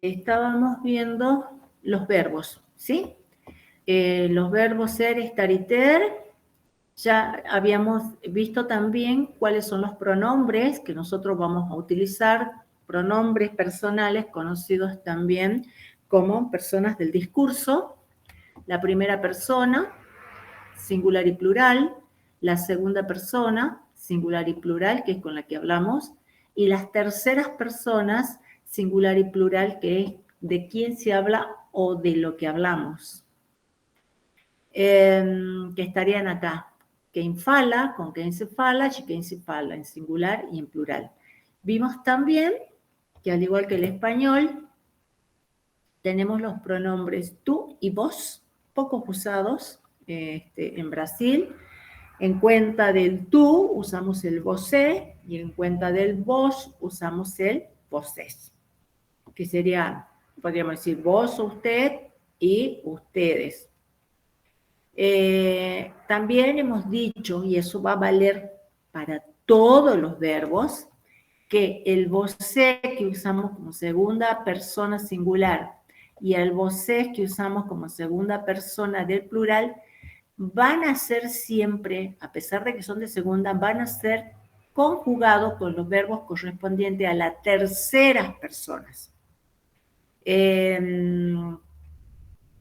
estábamos viendo los verbos, ¿sí? Los verbos ser, estar y ter. Ya habíamos visto también cuáles son los pronombres que nosotros vamos a utilizar, pronombres personales conocidos también como personas del discurso. La primera persona, singular y plural, la segunda persona, singular y plural, que es con la que hablamos, y las terceras personas, singular y plural, que es de quién se habla o de lo que hablamos, que estarían acá. Quem fala, con quem se fala, de quem se fala, en singular y en plural. Vimos también que al igual que el español, tenemos los pronombres tú y vos, pocos usados en Brasil. En cuenta del tú usamos el você y en cuenta del vos usamos el vocês, que sería, podríamos decir, vos, usted y ustedes. También hemos dicho, y eso va a valer para todos los verbos, que el você que usamos como segunda persona singular y el vocês que usamos como segunda persona del plural van a ser siempre, a pesar de que son de segunda, van a ser conjugados con los verbos correspondientes a las terceras personas.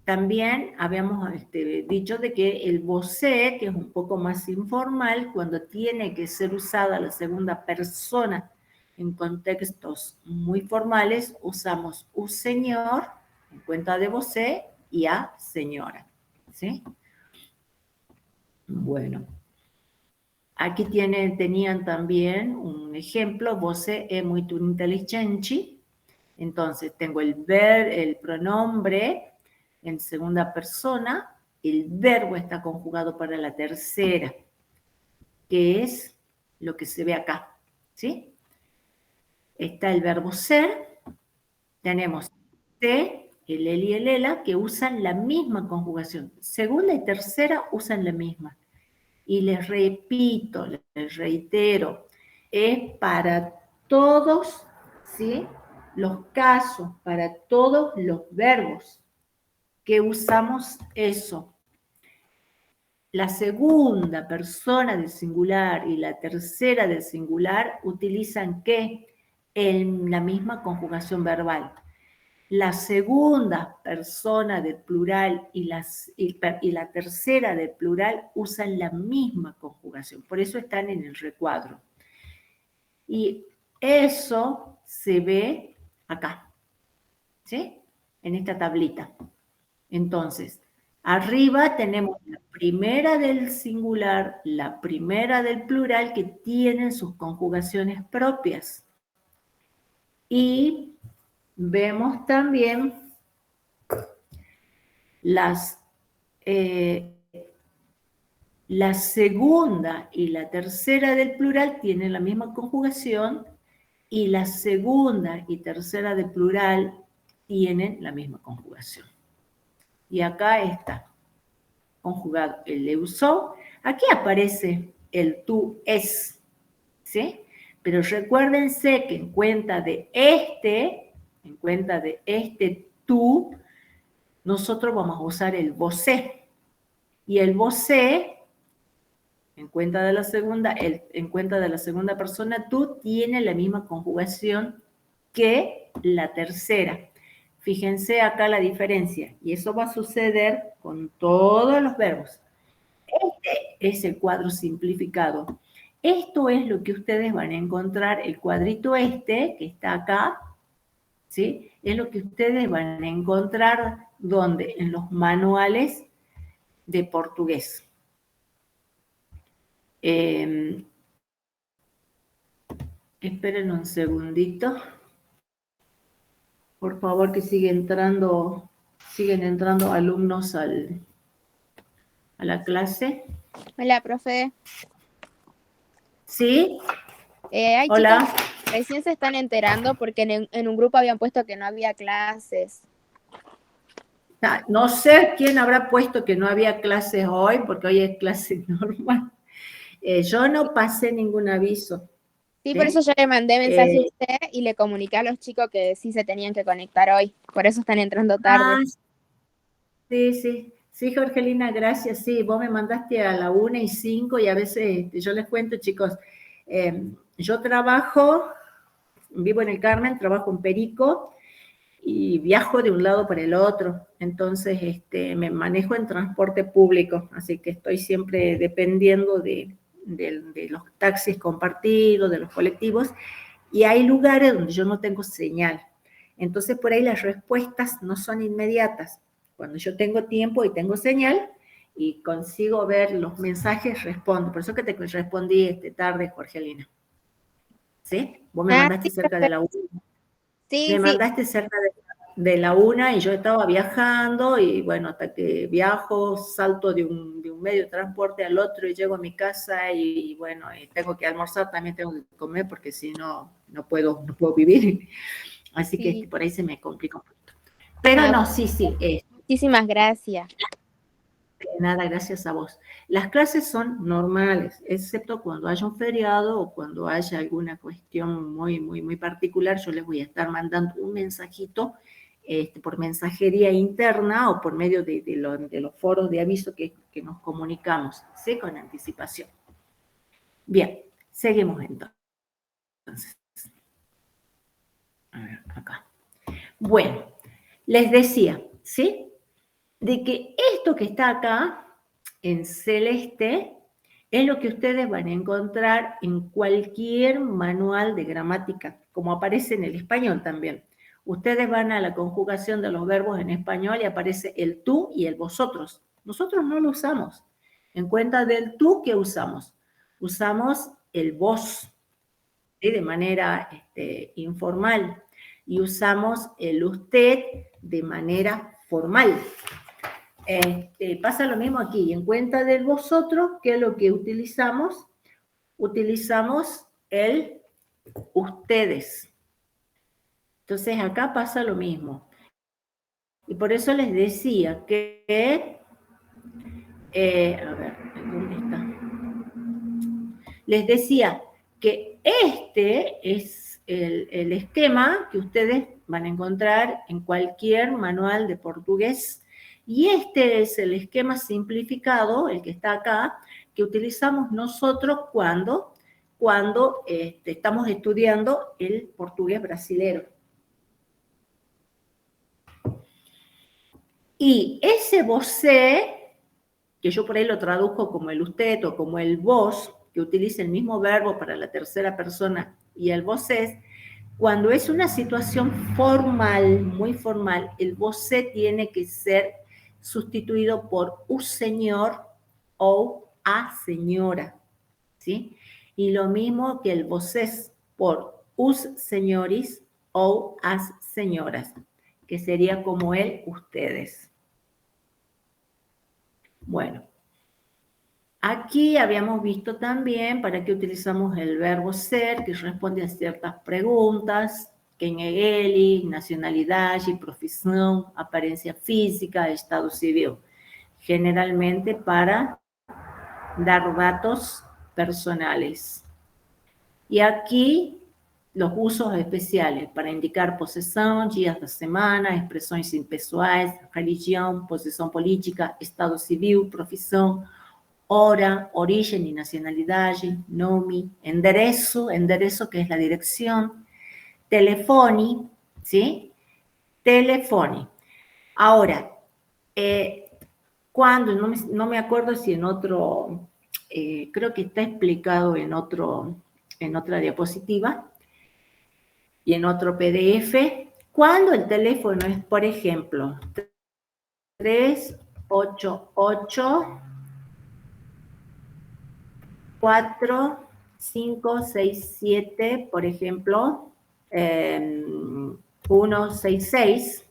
También habíamos dicho de que el você, que es un poco más informal, cuando tiene que ser usada la segunda persona en contextos muy formales, usamos un señor en cuenta de você y a señora, ¿sí? Bueno, aquí tenían también un ejemplo, você é muito inteligente. Entonces tengo el pronombre en segunda persona, el verbo está conjugado para la tercera, que es lo que se ve acá, ¿sí? Está el verbo ser, tenemos te, el él y el ela, que usan la misma conjugación. Segunda y tercera usan la misma. Y les repito, les reitero, es para todos, ¿sí?, los casos, para todos los verbos que usamos eso. La segunda persona del singular y la tercera del singular utilizan ¿qué? En la misma conjugación verbal. La segunda persona del plural y la tercera del plural usan la misma conjugación, por eso están en el recuadro. Y eso se ve acá, ¿sí? En esta tablita. Entonces, arriba tenemos la primera del singular, la primera del plural, que tienen sus conjugaciones propias. Y vemos también la segunda y la tercera del plural tienen la misma conjugación y la segunda y tercera del plural tienen la misma conjugación. Y acá está conjugado el le usó. Aquí aparece el tú es, ¿sí? Pero recuérdense que en cuenta de este tú, nosotros vamos a usar el você. Y el você, en cuenta de la segunda persona, tú tiene la misma conjugación que la tercera. Fíjense acá la diferencia, y eso va a suceder con todos los verbos. Este es el cuadro simplificado. Esto es lo que ustedes van a encontrar, el cuadrito que está acá, ¿sí? Es lo que ustedes van a encontrar, ¿dónde? En los manuales de portugués. Esperen un segundito. Por favor, que siguen entrando alumnos a la clase. Hola, profe. ¿Sí? Hay Hola. chicos que recién se están enterando porque en un grupo habían puesto que no había clases. No sé quién habrá puesto que no había clases hoy, porque hoy es clase normal. Yo no pasé ningún aviso. Sí, por eso ¿sí? yo le mandé mensaje a usted y le comuniqué a los chicos que sí se tenían que conectar hoy. Por eso están entrando tarde. Ah, sí, sí. Sí, Jorgelina, gracias. Sí, vos me mandaste a la 1:05 y a veces yo les cuento, chicos, yo vivo en el Carmen, trabajo en Perico y viajo de un lado para el otro. Entonces, me manejo en transporte público, así que estoy siempre dependiendo de los taxis compartidos, de los colectivos, y hay lugares donde yo no tengo señal. Entonces, por ahí las respuestas no son inmediatas. Cuando yo tengo tiempo y tengo señal y consigo ver los mensajes, respondo. Por eso que te respondí tarde, Jorgelina. ¿Sí? Vos me Ah, mandaste sí, cerca de la perfecto. 1. Sí, Me sí, mandaste cerca de la 1 y yo estaba viajando y bueno, hasta que viajo, salto de un medio de transporte al otro y llego a mi casa y bueno, y tengo que almorzar, también tengo que comer porque si no, no puedo vivir. Así que sí. por ahí se me complica un poquito. Pero Ah, no, sí, sí, muchísimas gracias. nada, gracias a vos. Las clases son normales, excepto cuando haya un feriado o cuando haya alguna cuestión muy, muy, muy particular, yo les voy a estar mandando un mensajito por mensajería interna o por medio de los foros de aviso que nos comunicamos, ¿sí? Con anticipación. Bien, seguimos entonces. A ver, acá. Bueno, les decía, ¿sí? De que esto que está acá, en celeste, es lo que ustedes van a encontrar en cualquier manual de gramática, como aparece en el español también. Ustedes van a la conjugación de los verbos en español y aparece el tú y el vosotros. Nosotros no lo usamos. En cuenta del tú, ¿qué usamos? Usamos el vos, ¿sí? De manera informal, y usamos el usted de manera formal. Pasa lo mismo aquí. En cuenta del vosotros, ¿qué es lo que utilizamos? Utilizamos el ustedes. Entonces acá pasa lo mismo. Y por eso les decía que, a ver, ¿dónde está? Les decía que este es el esquema que ustedes van a encontrar en cualquier manual de portugués. Y este es el esquema simplificado, el que está acá, que utilizamos nosotros cuando estamos estudiando el portugués brasilero. Y ese você, que yo por ahí lo traduzco como el usted o como el vos, que utiliza el mismo verbo para la tercera persona y el vosés, cuando es una situación formal, muy formal, el você tiene que ser sustituido por un señor o a señora, ¿sí? Y lo mismo que el vocés por us señoris o as señoras, que sería como el ustedes. Bueno, aquí habíamos visto también para qué utilizamos el verbo ser, que responde a ciertas preguntas, quem é ele, nacionalidade, profesión, apariencia física, estado civil. Generalmente para dar datos personales. Y aquí los usos especiales para indicar posesión, días de semana, expresiones impessoais, religión, posición política, estado civil, profesión, hora, origen y nacionalidad, nome, enderezo que es la dirección, telefoni, ¿sí? Telefoni. Ahora, cuando, no me acuerdo si en otro, creo que está explicado en otra diapositiva y en otro PDF, cuando el teléfono es, por ejemplo, 388 4, 5, 6, 7, por ejemplo, 1, 6, 6.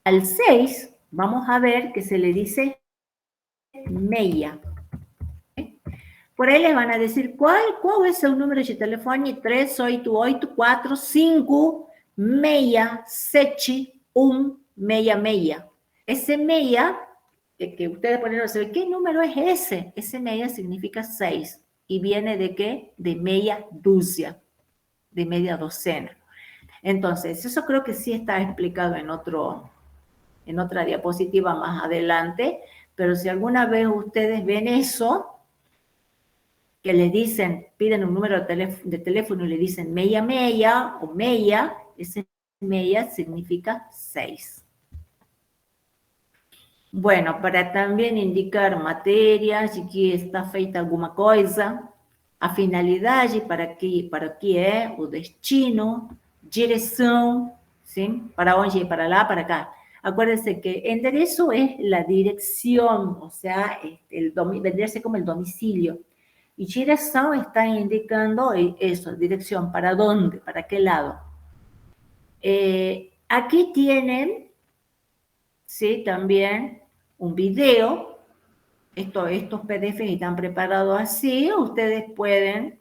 Al 6 vamos a ver que se le dice meia. Por aí les van a decir qual é seu número de telefone? 388-45 67 166. Ese meia, que ustedes ponen a saber, ¿qué número es ese? Ese meia significa 6. y viene de ¿qué? De media dúzia, de media docena. Entonces, eso creo que sí está explicado en otra diapositiva más adelante, pero si alguna vez ustedes ven eso, que les dicen, piden un número de teléfono y le dicen meia o meia, ese meia significa 6. Bueno, para também indicar matéria, de que está feita alguma coisa, a finalidade, para que é o destino, direção, sim? Para onde ir, para lá, para cá. Acuérdense que enderezo es la dirección, o sea, vendría a ser como el domicilio. Y direção está indicando eso, dirección, ¿para dónde? ¿Para qué lado? Aquí tienen, sí, también un video. Estos PDF están preparados así. Ustedes pueden,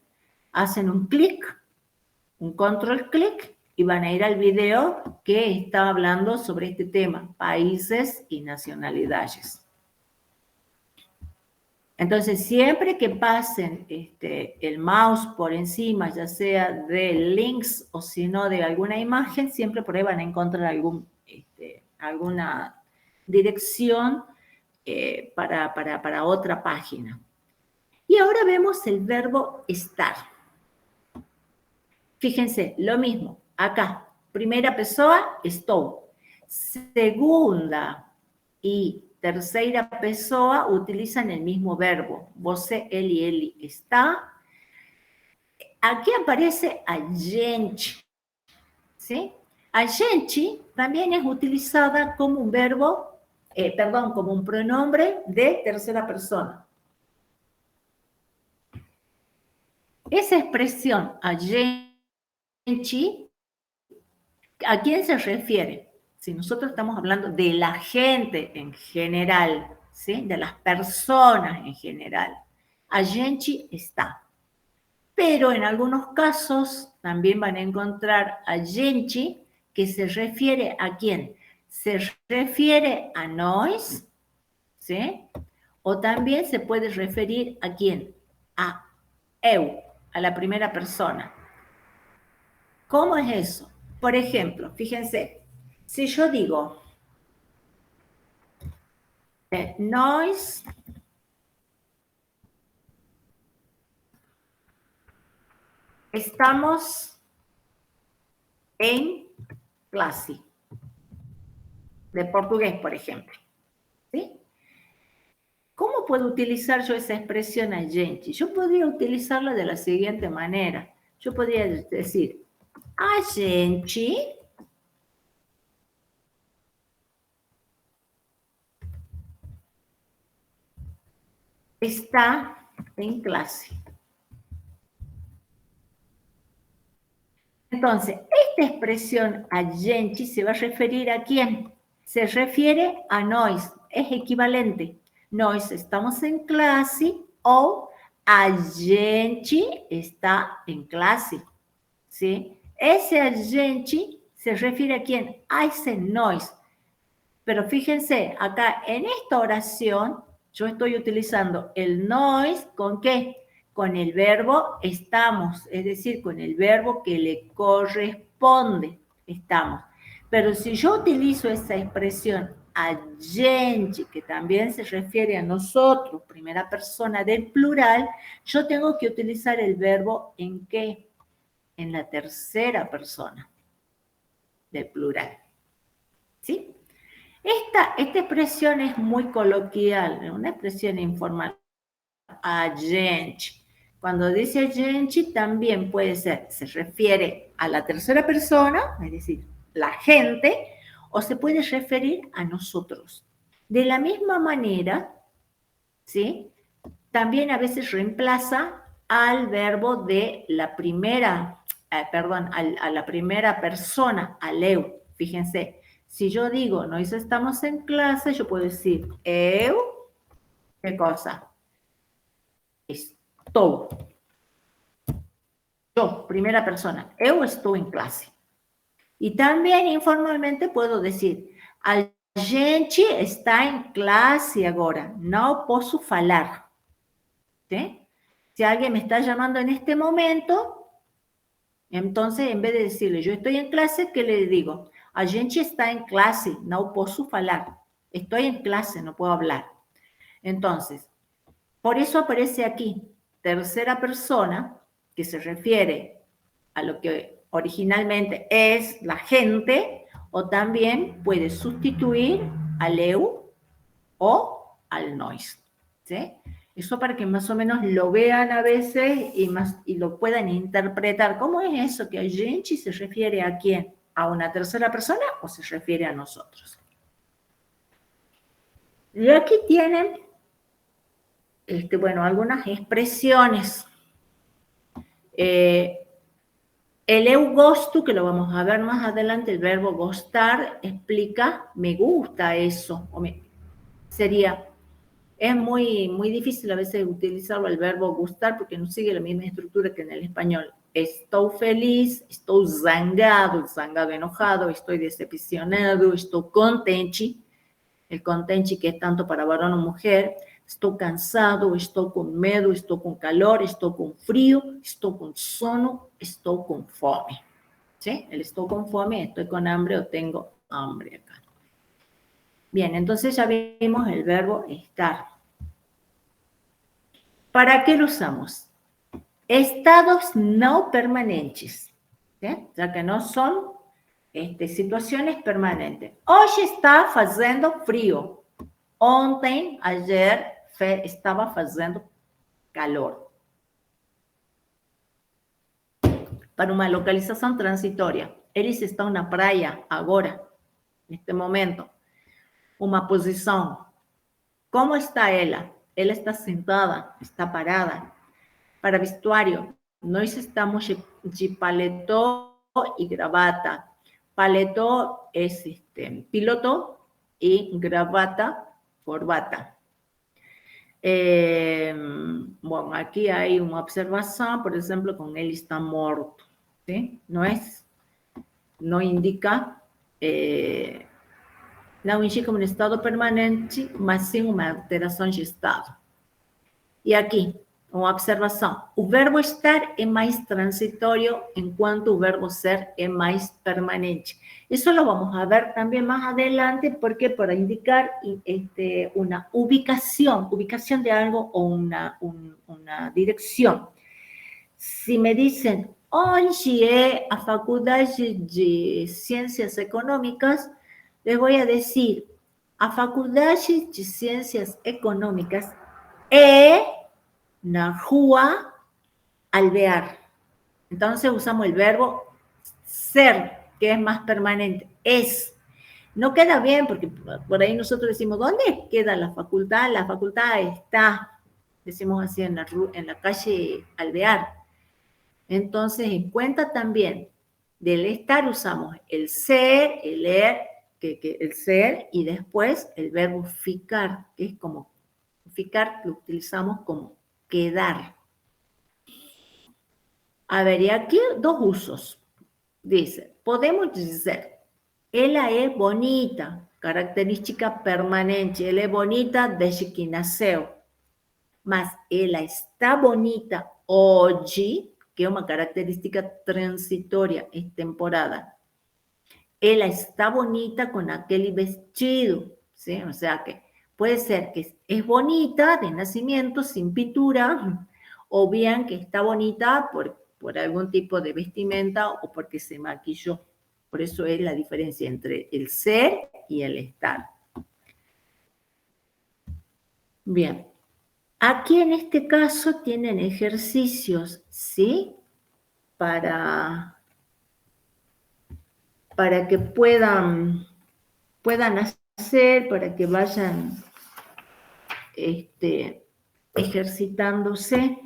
hacen un clic, un control clic, y van a ir al video que está hablando sobre este tema, países y nacionalidades. Entonces, siempre que pasen el mouse por encima, ya sea de links o si no de alguna imagen, siempre por ahí van a encontrar alguna dirección para otra página. Y ahora vemos el verbo estar. Fíjense, lo mismo, acá, primera pessoa, estou. Segunda y tercera pessoa utilizan el mismo verbo. Você, ele está. Aquí aparece a gente, ¿sí? A gente también es utilizada como un verbo, como un pronombre de tercera persona. Esa expresión, a gente, ¿a quién se refiere? Si nosotros estamos hablando de la gente en general, ¿sí? De las personas en general, a gente está. Pero en algunos casos también van a encontrar a gente que se refiere a quién. Se refiere a nós, ¿sí? O también se puede referir a quién. A eu, a la primera persona. ¿Cómo es eso? Por ejemplo, fíjense, si yo digo, nós estamos en clase de portugués, por ejemplo, ¿sí? ¿Cómo puedo utilizar yo esa expresión a gente? Yo podría utilizarla de la siguiente manera. Yo podría decir, a gente está en clase. Entonces, esta expresión a gente se va a referir a quién? Se refiere a nós, es equivalente. Nós estamos en clase o a gente está en clase, ¿sí? Ese a gente se refiere a quién? A ese nós. Pero fíjense, acá en esta oración yo estoy utilizando el nós ¿con qué? Con el verbo estamos, es decir, con el verbo que le corresponde, estamos. Pero si yo utilizo esa expresión a gente, que también se refiere a nosotros, primera persona del plural, yo tengo que utilizar el verbo ¿en qué? En la tercera persona del plural. ¿Sí? Esta expresión es muy coloquial, una expresión informal. A gente. Cuando dice a gente, también puede ser, se refiere a la tercera persona, es decir, la gente, o se puede referir a nosotros. De la misma manera, ¿sí? También a veces reemplaza al verbo de la primera, a la primera persona, al eu. Fíjense, si yo digo, nós estamos en clase, yo puedo decir, eu, ¿qué cosa? Estou. Yo, primera persona, eu estou en clase. Y también informalmente puedo decir, a gente está en clase agora, não posso falar. ¿Sí? Si alguien me está llamando en este momento, entonces en vez de decirle yo estoy en clase, ¿qué le digo? A gente está en clase, no posso falar. Estoy en clase, no puedo hablar. Entonces, por eso aparece aquí tercera persona, que se refiere a lo que originalmente es la gente, o también puede sustituir al eu o al nós. ¿Sí? Eso para que más o menos lo vean a veces y lo puedan interpretar. ¿Cómo es eso que a gente se refiere a quién? ¿A una tercera persona o se refiere a nosotros? Y aquí tienen, bueno, algunas expresiones. El eu gosto, que lo vamos a ver más adelante, el verbo gostar, explica me gusta eso. Sería, es muy difícil a veces utilizarlo el verbo gustar porque no sigue la misma estructura que en el español. Estoy feliz, estoy zangado, zangado enojado, estoy decepcionado, estoy contente. El contente que es tanto para varón o mujer. Estou cansado, estou com medo, estou com calor, estou com frio, estou com sono, estou com fome. ¿Sí? El estou con fome, estoy con hambre o tengo hambre acá. Bien, entonces ya vimos el verbo estar. ¿Para qué lo usamos? Estados no permanentes, ¿sí? Ya que no son situaciones permanentes. Hoy está fazendo frío. Ontem, ayer, estava fazendo calor. Para uma localização transitória. Eles estão na praia agora, neste momento. Uma posição. Como está ela? Ela está sentada, está parada. Para vestuário, nós estamos de paletó e gravata. Paletó es piloto y gravata, corbata. Bueno, aquí hay una observación, por ejemplo, con él está muerto, ¿sí? No indica, no indica un estado permanente, mas sim una alteración de estado. Y aquí, uma observação. O verbo estar é mais transitório, enquanto o verbo ser é mais permanente. Eso lo vamos a ver también más adelante, porque para indicar una ubicación de algo o una dirección. Si me dicen, onde é a Faculdade de Ciências Econômicas, les voy a decir, a Faculdade de Ciências Econômicas é na rua Alvear. Entonces usamos el verbo ser, que es más permanente. Es. No queda bien porque por ahí nosotros decimos, ¿dónde queda la facultad? La facultad está, decimos así, en la calle Alvear. Entonces, en cuenta también del estar usamos el ser, el el ser, y después el verbo ficar, que es como, ficar lo utilizamos como quedar. A ver, y aquí dos usos. Dice, podemos dizer, ela é bonita, característica permanente, ela é bonita desde que nasceu. Mas ela está bonita hoje, que é uma característica transitória, é temporada. Ela está bonita con aquel vestido, ¿sí? O sea que puede ser que es bonita de nacimiento, sin pintura, o bien que está bonita por algún tipo de vestimenta o porque se maquilló. Por eso es la diferencia entre el ser y el estar. Bien. Aquí en este caso tienen ejercicios, ¿sí? Para que puedan hacer, para que vayan ejercitándose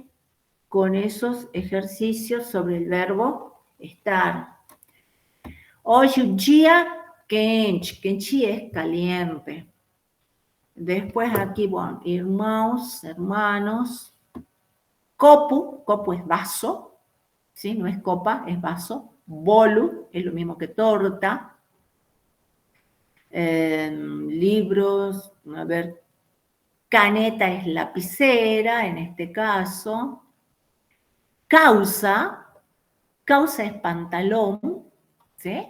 con esos ejercicios sobre el verbo estar. Hoje o dia quente, quente es caliente. Después aquí, bueno, irmãos, hermanos. Copo es vaso, ¿sí? No es copa, es vaso. Bolo es lo mismo que torta. Libros, a ver, caneta es lapicera en este caso. Causa es pantalón, ¿sí?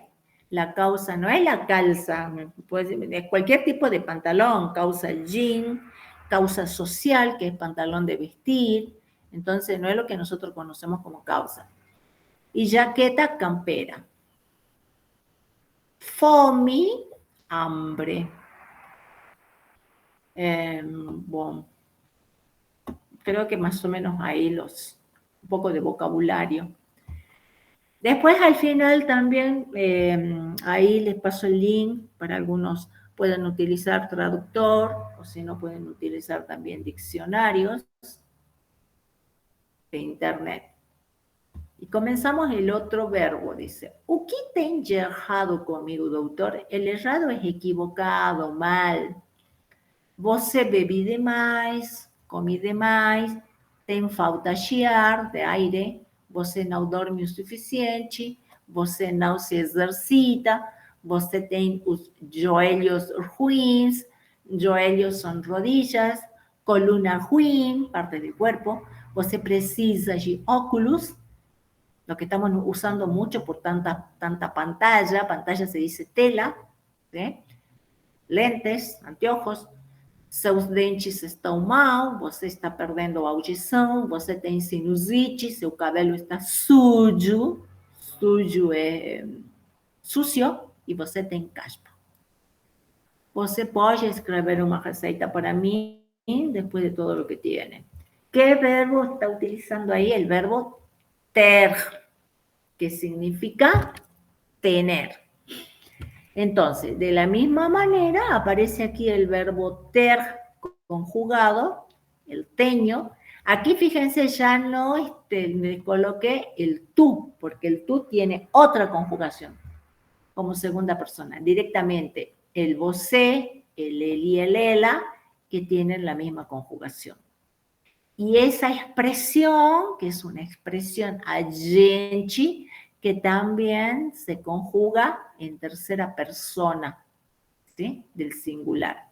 La causa no es la calza, es cualquier tipo de pantalón, causa el jean, causa social, que es pantalón de vestir, entonces no es lo que nosotros conocemos como causa. Y jaqueta, campera. Fome, hambre. Bueno, creo que más o menos ahí un poco de vocabulario. Después al final también, ahí les paso el link para algunos pueden utilizar traductor, o si no pueden utilizar también diccionarios de internet. Y comenzamos el otro verbo, dice, ¿o qué tem de errado comigo, doutor? El errado es equivocado, mal. Você bebe demais, come demais, tem falta de ar, de aire, você não dorme o suficiente, você não se exercita, você tem os joelhos ruins, joelhos são rodillas, coluna ruim, parte do corpo, você precisa de óculos, lo que estamos usando mucho por tanta pantalla se dice tela, ¿sí? Lentes, anteojos, seus dentes estão mal, você está perdendo a audição, você tem sinusite, seu cabelo está sujo, sujo é sucio, e você tem caspa. Você pode escrever uma receita para mim, depois de todo lo que tiene. ¿Qué verbo está utilizando ahí? El verbo ter, que significa tener. Entonces, de la misma manera, aparece aquí el verbo ter conjugado, el teño. Aquí, fíjense, ya no me coloqué el tú, porque el tú tiene otra conjugación como segunda persona. Directamente, el você, el él y el ela, que tienen la misma conjugación. Y esa expresión, que es una expresión a gente, que también se conjuga en tercera persona, ¿sí? Del singular.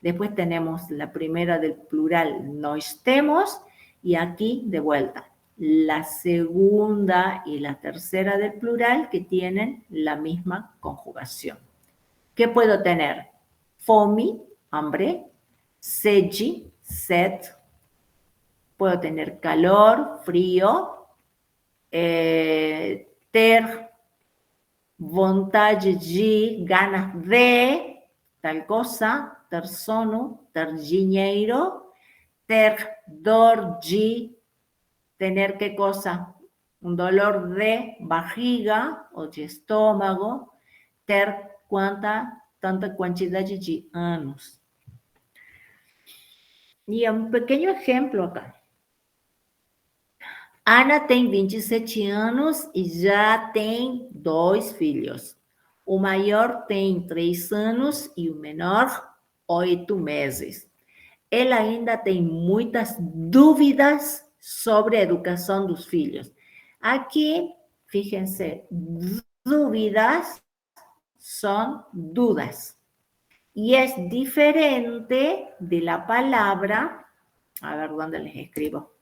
Después tenemos la primera del plural, nós temos, y aquí de vuelta, la segunda y la tercera del plural que tienen la misma conjugación. ¿Qué puedo tener? Fome, hambre, sede, sed, puedo tener calor, frío, ter vontade de, ganas de tal cosa, ter sono, ter dinheiro, ter dor de, tener qué cosa, un dolor de barriga o de estômago, ter tanta cantidad de anos. Y un pequeño ejemplo acá. Ana tem 27 anos e já tem 2 filhos. O maior tem 3 anos e o menor 8 meses. Ela ainda tem muitas dúvidas sobre a educação dos filhos. Aqui, fíjense, dúvidas son dudas. Y es diferente de la palabra, a ver dónde les escribo,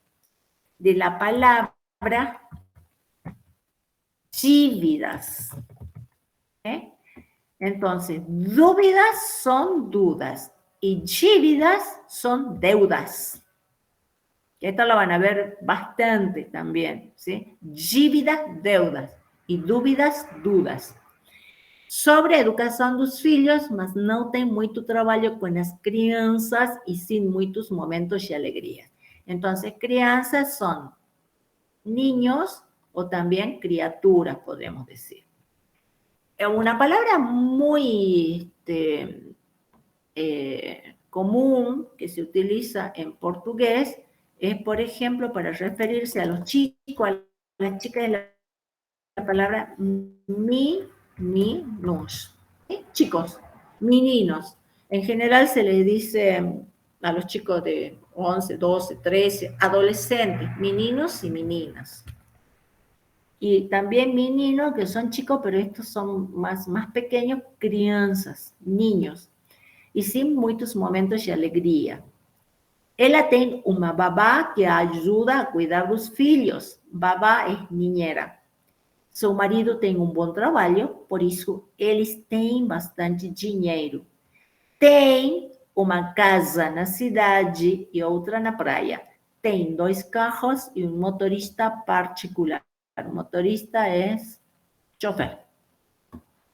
de la palabra dívidas. ¿Eh? Entonces, dúvidas son dudas y dívidas son deudas. Esto lo van a ver bastante también, ¿sí? Dívidas, deudas y dúvidas, dudas. Sobre a educação dos filhos, mas não tem muito trabalho com as crianças e sim muitos momentos de alegria. Então, crianças são niños ou também criaturas, podemos dizer. Una palabra muy común que se utiliza en portugués es, por ejemplo, para referirse a los chicos, a las chicas, es la palabra meninos, ¿sí? Chicos, meninos. En general se les dice a los chicos de 11, 12, 13, adolescentes, meninos y meninas. Y también meninos, que son chicos, pero estos son más pequeños, crianças, niños. Y sin muchos momentos de alegría. Ela tem uma babá que a ajuda a cuidar dos filhos. Babá é niñera. Seu marido tem um bom trabalho, por isso eles têm bastante dinheiro. Tem uma casa na cidade e outra na praia. Tem 2 carros e um motorista particular. O motorista é chofer.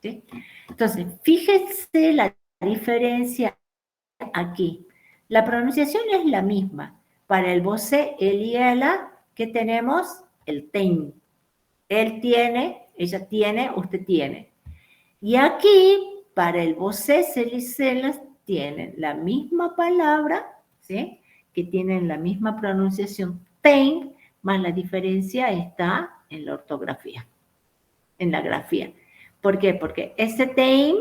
¿Sí? Entonces, fíjense la diferencia aquí. La pronunciación es la misma. Para el você, él y ella, ¿qué tenemos? El ten. Él tiene, ella tiene, usted tiene. Y aquí, para el você, él y celas, tienen la misma palabra, ¿sí? Que tienen la misma pronunciación, ten, más la diferencia está en la ortografía, en la grafía. ¿Por qué? Porque ese ten,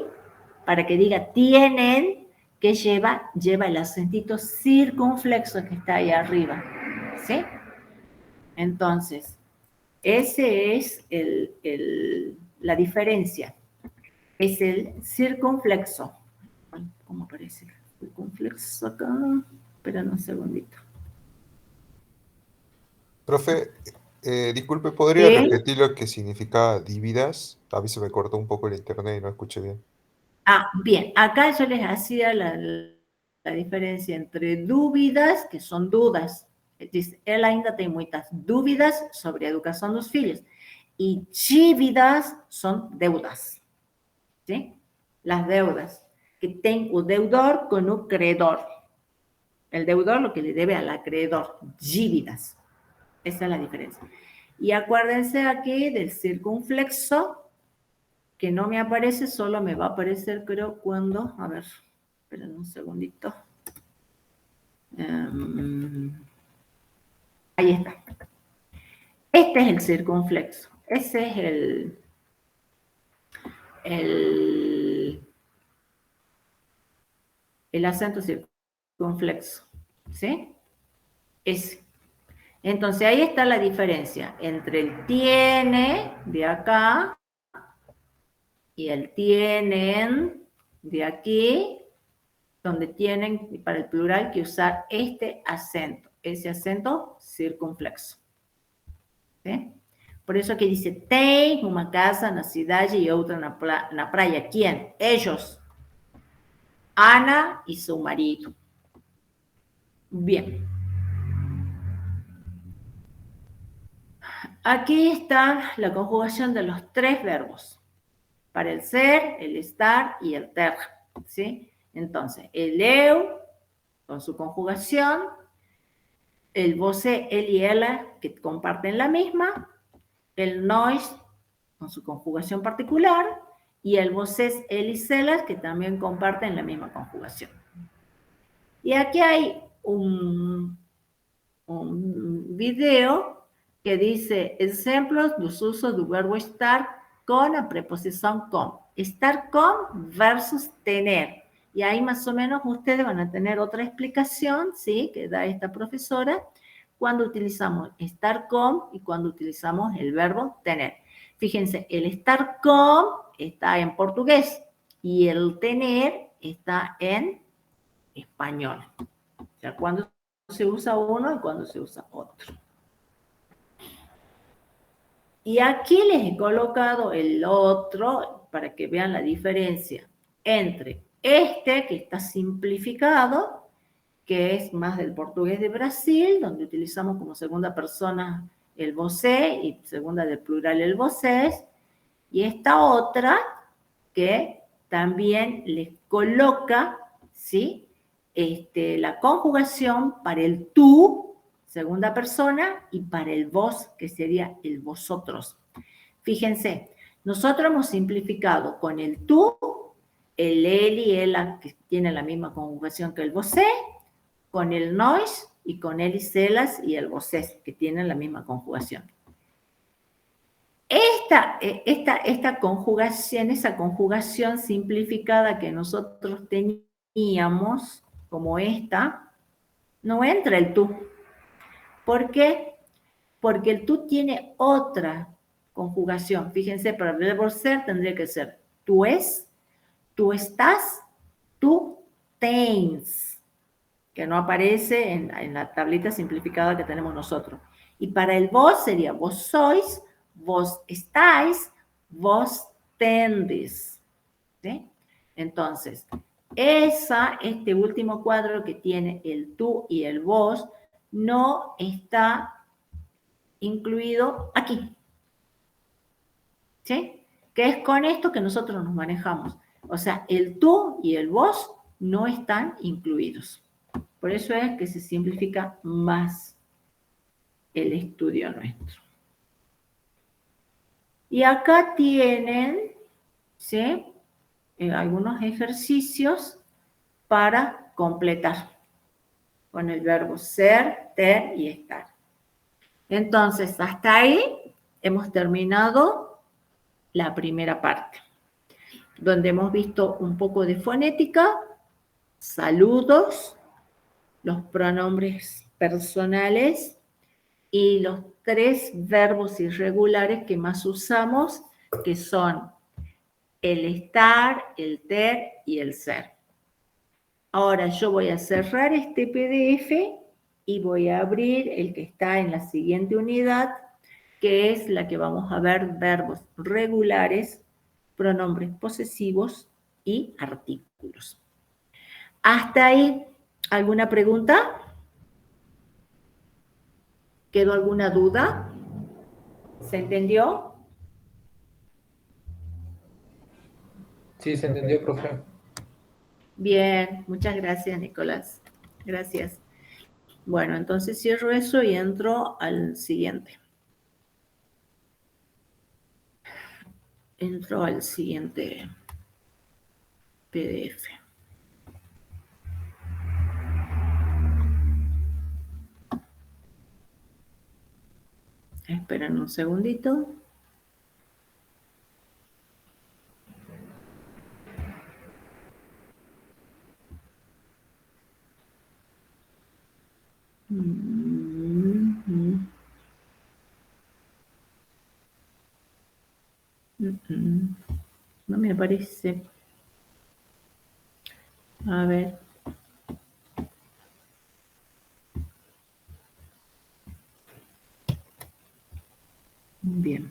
para que diga tienen, que lleva el acentito circunflexo que está ahí arriba, ¿sí? Entonces, ese es la diferencia. Es el circunflexo. ¿Cómo aparece el circunflexo acá? Esperen un segundito. Profe, disculpe, ¿podría repetir lo que significa dívidas? A mí se me cortó un poco el internet y no escuché bien. Bien, acá yo les hacía la diferencia entre dúvidas, que son dudas. Dice, ela ainda tem muitas dúvidas sobre a educação dos filhos. Y dívidas son deudas. ¿Sí? Las deudas. Que tem o deudor con o credor. El deudor lo que le debe al acreedor. Dívidas. Esa es la diferencia. Y acuérdense aquí del circunflexo, que no me aparece, solo me va a aparecer, creo, cuando, a ver, esperen un segundito. Ahí está. Este es el circunflexo. Ese es el acento circunflexo. ¿Sí? Ese. Entonces ahí está la diferencia entre el tiene de acá y el tienen de aquí, donde tienen para el plural que usar este acento, ese acento circunflexo. ¿Sí? Por eso que dice, tem uma casa na cidade e outra na praia. ¿Quién? Ellos. Ana y su marido. Bien. Aquí está la conjugación de los 3 verbos. Para el ser, el estar y el ter. ¿Sí? Entonces, el eu, con su conjugación, el você, él y ella, que comparten la misma, el nós, con su conjugación particular, y el vocês, él y celas, que también comparten la misma conjugación. Y aquí hay un video que dice ejemplos dos usos del verbo estar con la preposición con. Estar con versus tener. Y ahí más o menos ustedes van a tener otra explicación, ¿sí? Que da esta profesora, cuando utilizamos estar con y cuando utilizamos el verbo tener. Fíjense, el estar con está en portugués y el tener está en español. O sea, cuando se usa uno y cuando se usa otro. Y aquí les he colocado el otro para que vean la diferencia entre este, que está simplificado, que es más del portugués de Brasil, donde utilizamos como segunda persona el você y segunda del plural el vocês, y esta otra que también les coloca, ¿sí? La conjugación para el tú, segunda persona, y para el vos, que sería el vosotros. Fíjense, nosotros hemos simplificado con el tú, el él y ela, que tienen la misma conjugación que el você, con el nós y con él y celas y el vocês, que tienen la misma conjugación. Esta conjugación, esa conjugación simplificada que nosotros teníamos, como esta, no entra el tú. ¿Por qué? Porque el tú tiene otra conjugación. Fíjense, para el verbo ser tendría que ser tú es, tú estás, tú tens. que no aparece en la tablita simplificada que tenemos nosotros. Y para el vos sería vos sois, vos estáis, vos tendes. ¿Sí? Entonces, este último cuadro que tiene el tú y el vos no está incluido aquí. ¿Sí? Que es con esto que nosotros nos manejamos. O sea, el tú y el vos no están incluidos. Por eso es que se simplifica más el estudio nuestro. Y acá tienen, ¿sí? Algunos ejercicios para completar con el verbo ser, ter y estar. Entonces, hasta ahí hemos terminado la primera parte, donde hemos visto un poco de fonética, saludos, los pronombres personales y los 3 verbos irregulares que más usamos, que son el estar, el ter y el ser. Ahora yo voy a cerrar este PDF y voy a abrir el que está en la siguiente unidad, que es la que vamos a ver verbos regulares, pronombres posesivos y artículos. ¿Hasta ahí alguna pregunta? ¿Quedó alguna duda? ¿Se entendió? Sí, se entendió, profe. Bien, muchas gracias, Nicolás. Gracias. Bueno, entonces cierro eso y entro al siguiente. Entro al siguiente PDF. Esperen un segundito. No me aparece. A ver. Bien.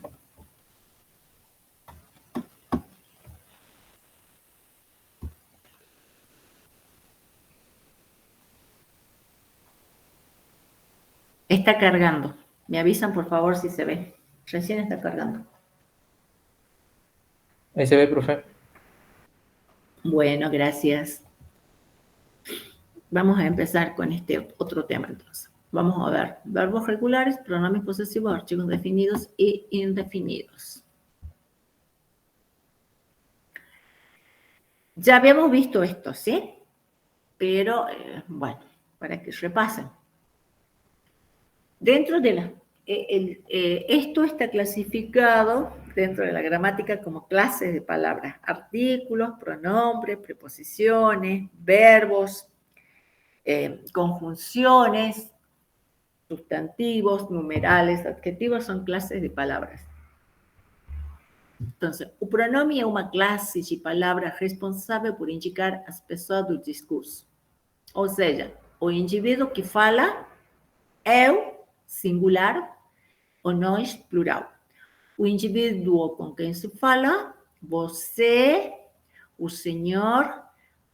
Está cargando. Me avisan, por favor, si se ve. Recién está cargando. Ahí se ve, profe. Bueno, gracias. Vamos a empezar con este otro tema entonces. Vamos a ver verbos regulares, pronombres posesivos, archivos definidos e indefinidos. Ya habíamos visto esto, ¿sí? Pero, bueno, para que repasen. Dentro de esto está clasificado dentro de la gramática como clases de palabras, artículos, pronombres, preposiciones, verbos, conjunciones, sustantivos, numerales, adjetivos, son clases de palabras. Então, o pronome é uma classe de palavra responsável por indicar as pessoas do discurso. Ou seja, o indivíduo que fala, eu, singular, o nós, plural. O indivíduo com quem se fala, você, o senhor,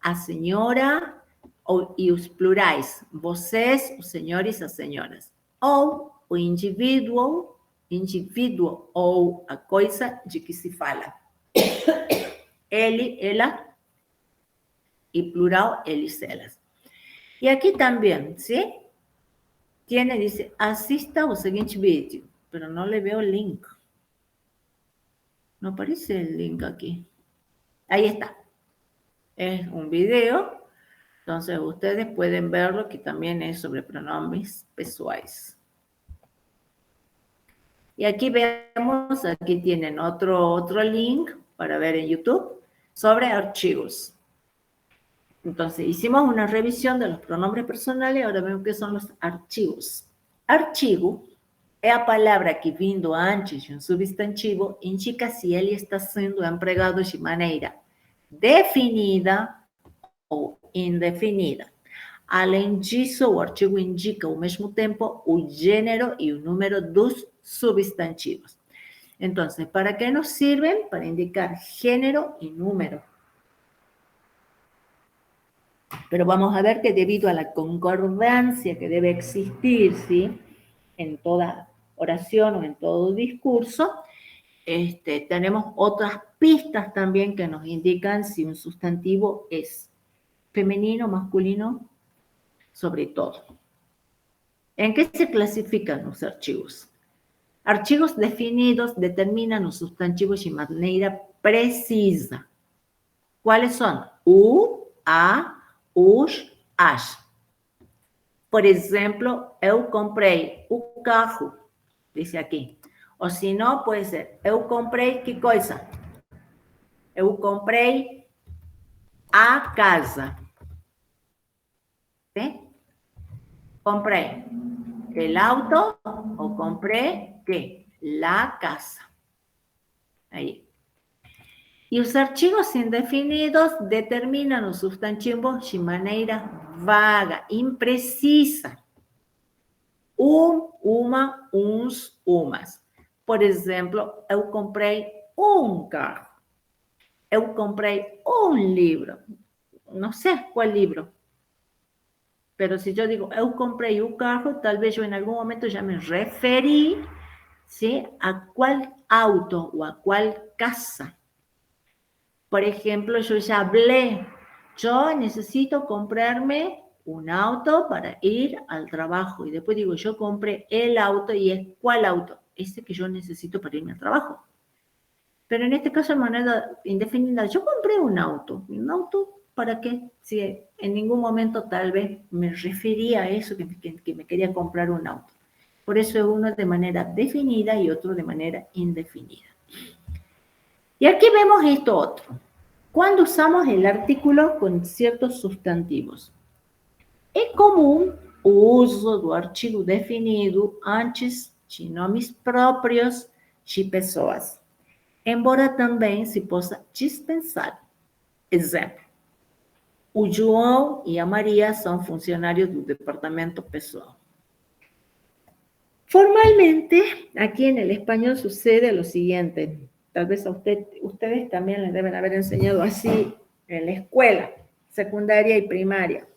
a senhora, e os plurais, vocês, os senhores, as senhoras. Ou o indivíduo ou a coisa de que se fala. Ele, ela, y plural, eles, elas. Y aquí también, ¿sí? Dice, asista ao seguinte vídeo, pero no le veo el link. No aparece el link aquí. Ahí está. Es un video, entonces ustedes pueden verlo, que también es sobre pronombres pessoais. Y aquí vemos, aquí tienen otro link para ver en YouTube sobre archivos. Entonces, hicimos una revisión de los pronombres personales, ahora vemos qué son los archivos. Archivo é a palavra que, vindo antes de um substantivo, indica se ele está sendo empregado de maneira definida ou indefinida. Além disso, o artigo indica ao mesmo tempo o gênero e o número dos substantivos. Entonces, ¿para qué nos sirven? Para indicar género y número. Pero vamos a ver que debido a la concordancia que debe existir, ¿sí?, en toda oración o en todo discurso, tenemos otras pistas también que nos indican si un sustantivo es femenino, masculino, sobre todo. ¿En qué se clasifican los archivos? Archivos definidos determinan los sustantivos de manera precisa. ¿Cuáles son? U, a, os, as. Por exemplo, eu comprei o carro, dice aqui. Ou se não, pode ser, eu comprei que coisa? Eu comprei a casa. ¿Sí? Compré el auto o compré, ¿qué? La casa. Ahí. E os artigos indefinidos determinam os substantivos de maneira vaga, imprecisa. Uma, uns, umas. Por exemplo, eu comprei um carro. Eu comprei um livro. Não sei qual livro. Pero si yo digo, eu comprei un carro, tal vez yo en algún momento ya me referí, ¿sí?, a cuál auto o a cuál casa. Por ejemplo, yo ya hablé, yo necesito comprarme un auto para ir al trabajo. Y después digo, yo compré el auto y es ¿cuál auto? Ese que yo necesito para irme al trabajo. Pero en este caso, de manera indefinida, yo compré un auto. ¿Un auto para qué? Si en ningún momento tal vez me refería a eso, que me quería comprar un auto. Por eso es uno de manera definida y otro de manera indefinida. Y aquí vemos esto otro. Cuando usamos el artículo con ciertos sustantivos. É comum o uso do artigo definido antes de nomes próprios de pessoas, embora também se possa dispensar. Exemplo, o João e a Maria são funcionários do departamento pessoal. Formalmente, aquí en el español sucede lo siguiente. Tal vez a ustedes también les deben haber enseñado así en la escuela, secundaria y primaria.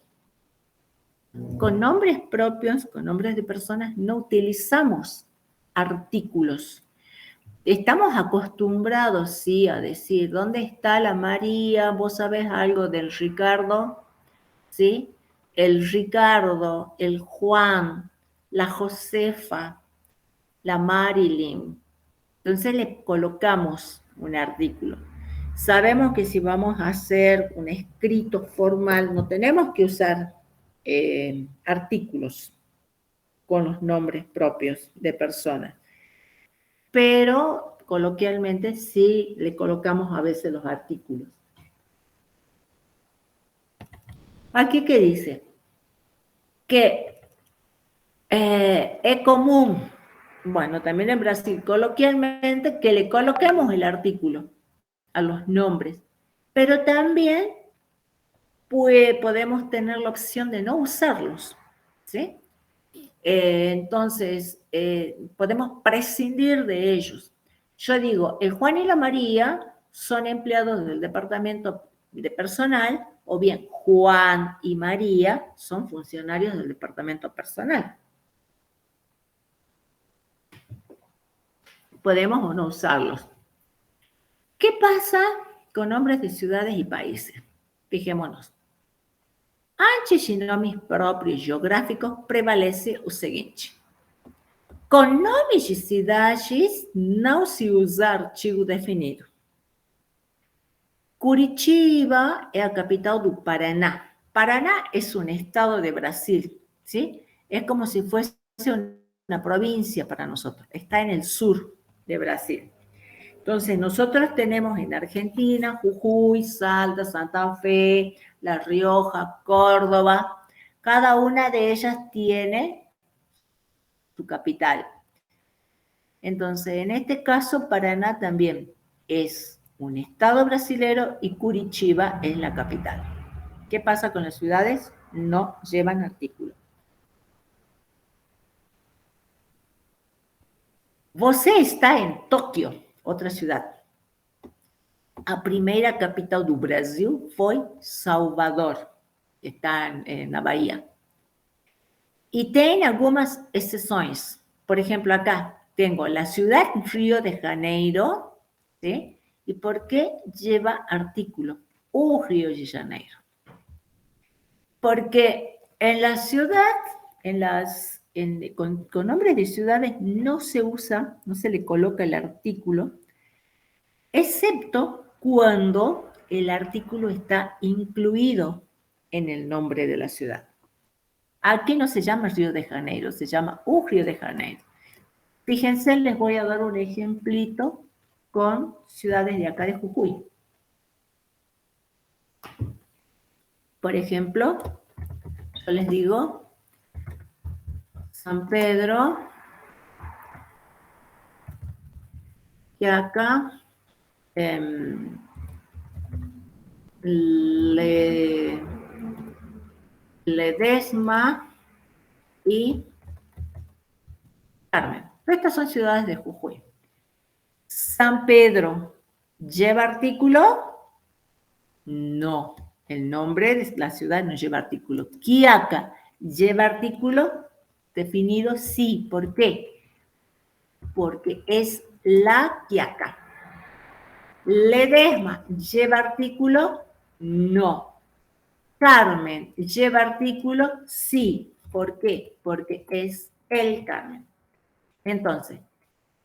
Con nombres propios, con nombres de personas, no utilizamos artículos. Estamos acostumbrados, sí, a decir, ¿dónde está la María? ¿Vos sabés algo del Ricardo? ¿Sí? El Ricardo, el Juan, la Josefa, la Marilyn. Entonces le colocamos un artículo. Sabemos que si vamos a hacer un escrito formal, no tenemos que usar artículos con los nombres propios de personas. Pero coloquialmente sí le colocamos a veces los artículos. Aquí, ¿qué dice? Que es común, bueno, también en Brasil, coloquialmente, que le coloquemos el artículo a los nombres, pero también podemos tener la opción de no usarlos, ¿sí? Entonces, podemos prescindir de ellos. Yo digo, el Juan y la María son empleados del departamento de personal, o bien Juan y María son funcionarios del departamento personal. Podemos o no usarlos. ¿Qué pasa con nombres de ciudades y países? Fijémonos. Antes de nomes próprios geográficos, prevalece o seguinte. Com nomes de cidades, não se usa artigo definido. Curitiba é a capital do Paraná. Paraná es un estado de Brasil, ¿sí? Es como si fuese una provincia para nosotros. Está en el sur de Brasil. Entonces, nosotros tenemos en Argentina, Jujuy, Salta, Santa Fe, La Rioja, Córdoba. Cada una de ellas tiene su capital. Entonces, en este caso, Paraná también es un estado brasilero y Curitiba es la capital. ¿Qué pasa con las ciudades? no llevan artículo. Você está em Tóquio, outra cidade. A primeira capital do Brasil foi Salvador, que está na Bahia. Y tiene algunas excepciones. Por ejemplo, acá tengo la ciudad Río de Janeiro, ¿sí? ¿Y por qué lleva artículo? Río de Janeiro. Porque en la ciudad, con nombres de ciudades no se usa, no se le coloca el artículo, excepto cuando el artículo está incluido en el nombre de la ciudad. Aquí no se llama Río de Janeiro, se llama Río de Janeiro. Fíjense, les voy a dar un ejemplito con ciudades de acá de Jujuy. Por ejemplo, yo les digo San Pedro, que acá Ledesma y Carmen. Estas son ciudades de Jujuy. San Pedro, ¿lleva artículo? No. El nombre de la ciudad no lleva artículo. Quiaca, ¿lleva artículo? Definido, sí. ¿Por qué? Porque es la Quiaca. Ledesma, ¿lleva artículo? No. Carmen, ¿lleva artículo? Sí. ¿Por qué? Porque es el Carmen. Entonces,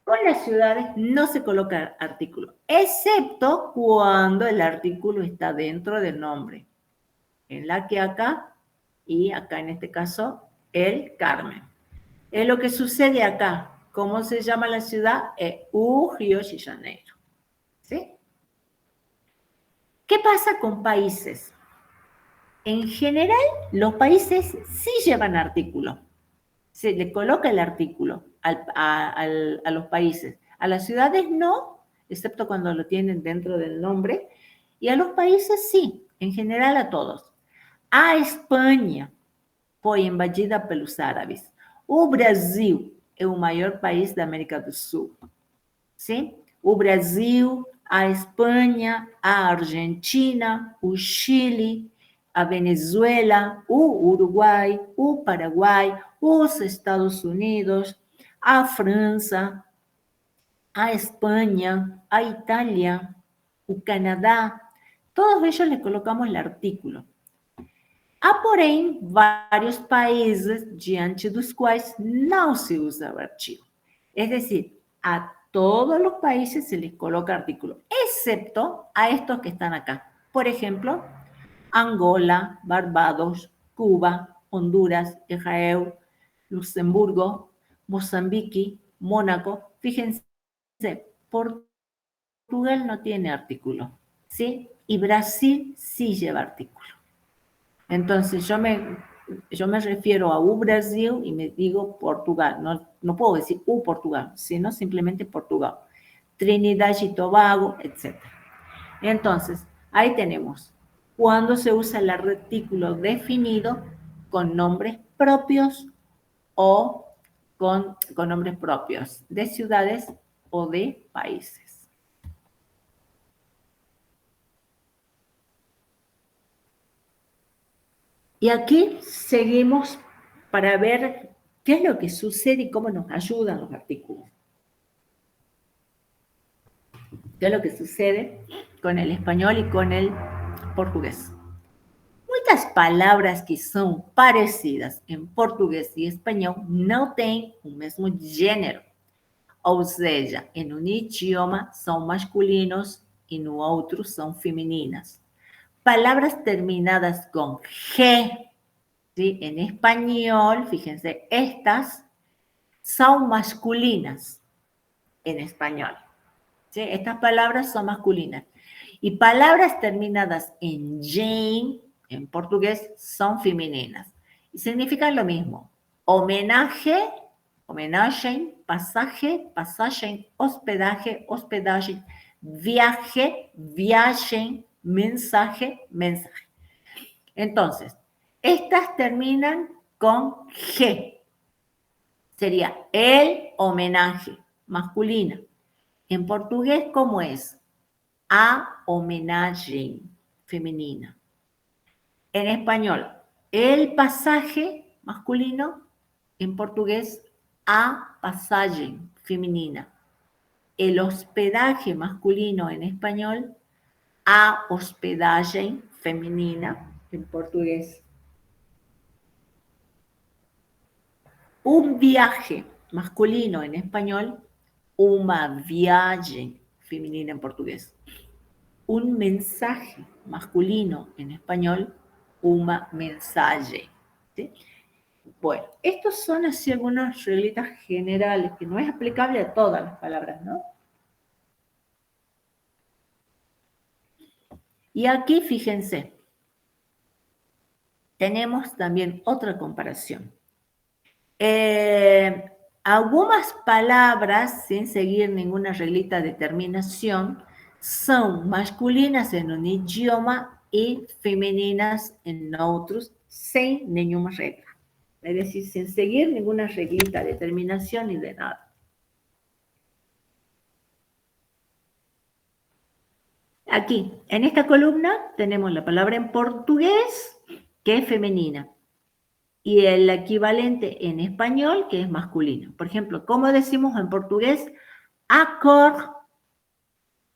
con las ciudades no se coloca artículo, excepto cuando el artículo está dentro del nombre. En la que acá, y acá en este caso, el Carmen. Es lo que sucede acá. ¿Cómo se llama la ciudad? Es Río de Janeiro. ¿Sí? ¿Qué pasa con países? En general, los países sí llevan artículo. Se le coloca el artículo a los países. A las ciudades no, excepto cuando lo tienen dentro del nombre. Y a los países sí, en general a todos. A Espanha foi invadida pelos árabes. O Brasil é o maior país da América do Sul. Sim? O Brasil, a Espanha, a Argentina, o Chile, a Venezuela, o Uruguai, o Paraguai, os Estados Unidos, a França, a Espanha, a Italia, o Canadá, todos ellos le colocamos el artículo. Há, porém, vários países diante dos quais não se usa o artigo. Es decir, a todos los países se les coloca artículo, excepto a estos que están acá. Por ejemplo, Angola, Barbados, Cuba, Honduras, Israel, Luxemburgo, Mozambique, Mónaco. Fíjense, Portugal no tiene artículo, ¿sí? Y Brasil sí lleva artículo. Entonces, yo me refiero a Brasil y me digo Portugal. No puedo decir Portugal, sino simplemente Portugal. Trinidad y Tobago, etc. Entonces, ahí tenemos cuando se usa el artículo definido con nombres propios o con nombres propios de ciudades o de países. Y aquí seguimos para ver qué es lo que sucede y cómo nos ayudan los artículos. ¿Qué es lo que sucede con el español y con el portugués? Muitas palavras que são parecidas em português e espanhol não têm o mesmo gênero. Ou seja, em um idioma são masculinos e no outro são femininas. Palabras terminadas con G, ¿sí? En español, fíjense, estas son masculinas en español. ¿Sí? Estas palabras son masculinas. Y palabras terminadas en Jane, en portugués, son femeninas. Y significan lo mismo. Homenaje, homenaje, pasaje, pasaje, hospedaje, hospedaje, viaje, viaje, mensaje, mensaje. Entonces, Estas terminan con G. Sería el homenaje, masculina. En portugués, ¿cómo es? A homenagem, femenina. En español, el pasaje, masculino. En portugués, a passagem, femenina. El hospedaje, masculino. En español, a hospedagem, femenina. En portugués. Un viaje, masculino. En español, uma viagem, femenina en portugués. Un mensaje, masculino. En español, uma mensagem. ¿Sí? Bueno, estos son así algunas reglitas generales, que no es aplicable a todas las palabras, ¿no? Y aquí, fíjense, tenemos también otra comparación. Algunas palabras, sin seguir ninguna reglita de terminación, son masculinas en un idioma y femeninas en otros, sin ninguna regla. Es decir, sin seguir ninguna reglita de terminación ni de nada. Aquí, en esta columna, tenemos la palabra en portugués, que es femenina, y el equivalente en español, que es masculino. Por ejemplo, ¿cómo decimos en portugués? A cor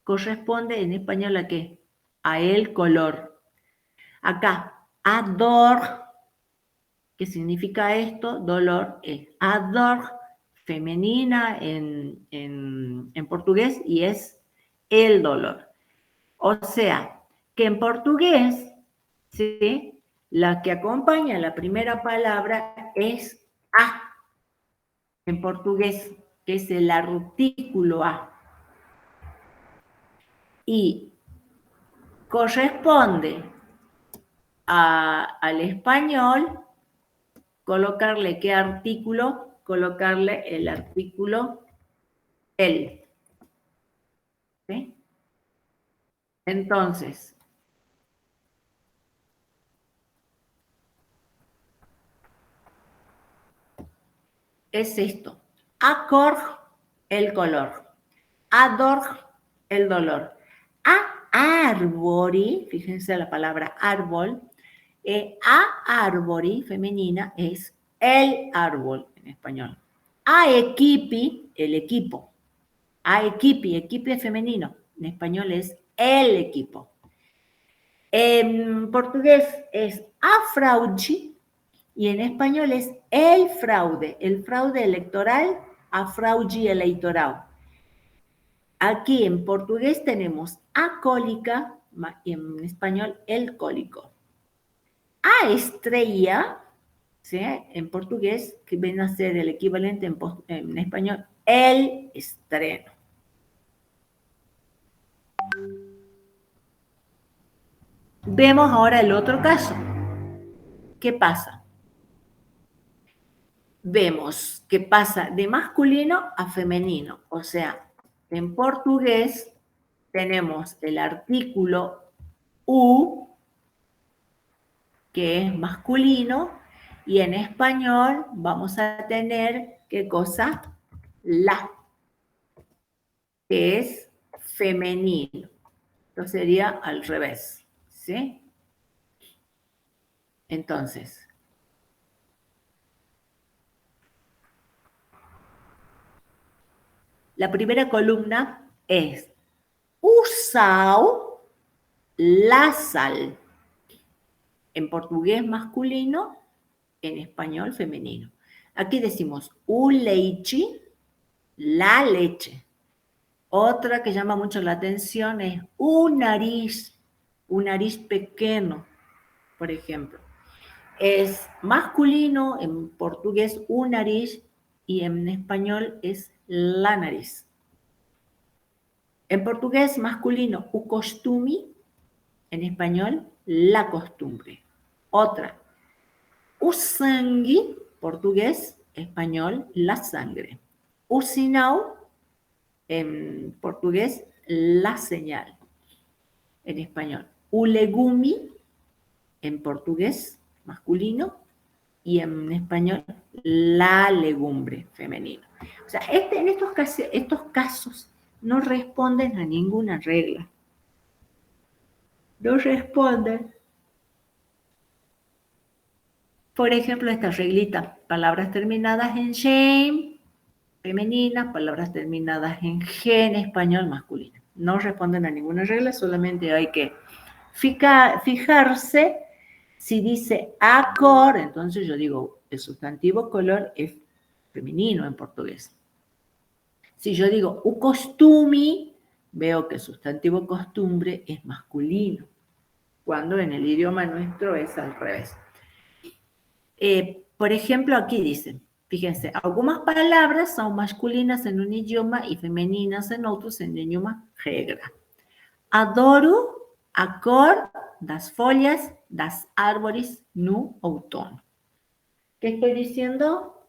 corresponde en español a qué? A el color. Acá, a dor, ¿qué significa esto? Dolor, es a dor, femenina en portugués, y es el dolor. O sea, que en portugués, ¿sí?, la que acompaña la primera palabra es a, en portugués, que es el artículo a. Y corresponde al español colocarle ¿qué artículo? Colocarle el artículo el. ¿Sí? Entonces, es esto. Acor, el color. Ador, el dolor. A arbori, fíjense la palabra árbol. A arbori, femenina, es el árbol en español. A equipi, el equipo. A equipi, equipi es femenino. En español es el equipo. En portugués es a fraude y en español es el fraude electoral, a fraude electoral. Aquí en portugués tenemos a cólica y en español el cólico. A estrella, ¿sí?, en portugués, que viene a ser el equivalente en español, el estreno. Vemos ahora el otro caso. ¿Qué pasa? Vemos que pasa de masculino a femenino. O sea, en portugués tenemos el artículo u, que es masculino, y en español vamos a tener, ¿qué cosa? La, que es femenino. Esto sería al revés, ¿sí? Entonces, la primera columna es usau la sal. En portugués masculino, en español femenino. Aquí decimos o leite, la leche. Otra que llama mucho la atención es un nariz pequeño, por ejemplo. Es masculino, en portugués un nariz, y en español es la nariz. En portugués masculino, o costume, en español, la costumbre. Otra, o sangue, portugués, español, la sangre. O sinal, en portugués, la señal. En español, o legume, en portugués, masculino, y en español la legumbre, femenino. O sea, en estos casos no responden a ninguna regla. No responden. Por ejemplo, esta reglita, palabras terminadas en shame, femenina, palabras terminadas en G en español, masculino. No responden a ninguna regla, solamente hay que fijarse si dice acor, entonces yo digo, el sustantivo color es femenino en portugués. Si yo digo u costumi, veo que el sustantivo costumbre es masculino, cuando en el idioma nuestro es al revés. Por ejemplo, aquí dice, fíjense, algunas palabras son masculinas en un idioma y femeninas en otros en idioma regra. Adoro a cor das folhas das árvores no outono. ¿Qué estoy diciendo?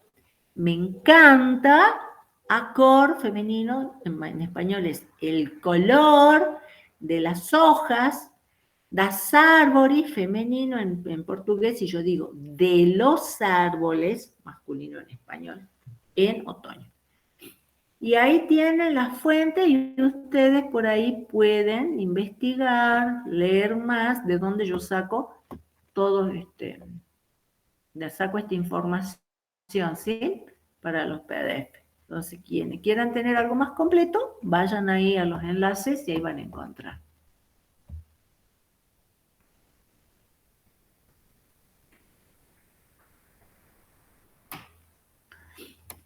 Me encanta a cor femenino, en español es el color de las hojas, das árvores femenino en portugués, y yo digo de los árboles, masculino en español, en otoño. Y ahí tienen la fuente y ustedes por ahí pueden investigar, leer más de dónde yo saco todo saco esta información, ¿sí? Para los PDF. Entonces, quienes quieran tener algo más completo, vayan ahí a los enlaces y ahí van a encontrar.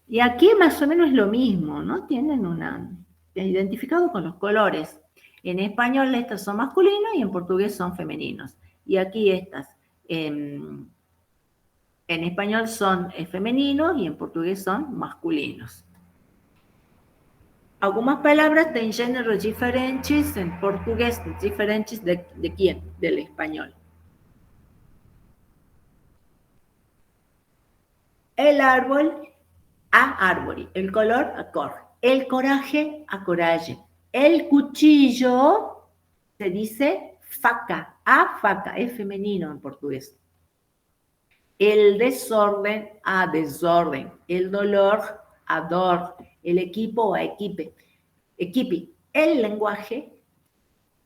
Y aquí más o menos lo mismo, ¿no? Tienen identificado con los colores. En español estas son masculinos y en portugués son femeninos. Y aquí estas en español son femeninos y en portugués son masculinos. Algunas palabras tienen géneros diferentes en portugués, diferentes ¿de quién? Del español. El árbol, a árbore. El color, a cor. El coraje, a coraje. El cuchillo, se dice faca, a faca, es femenino en portugués. El desorden, a desorden. El dolor, a dor. El equipo, a equipe. Equipe. El lenguaje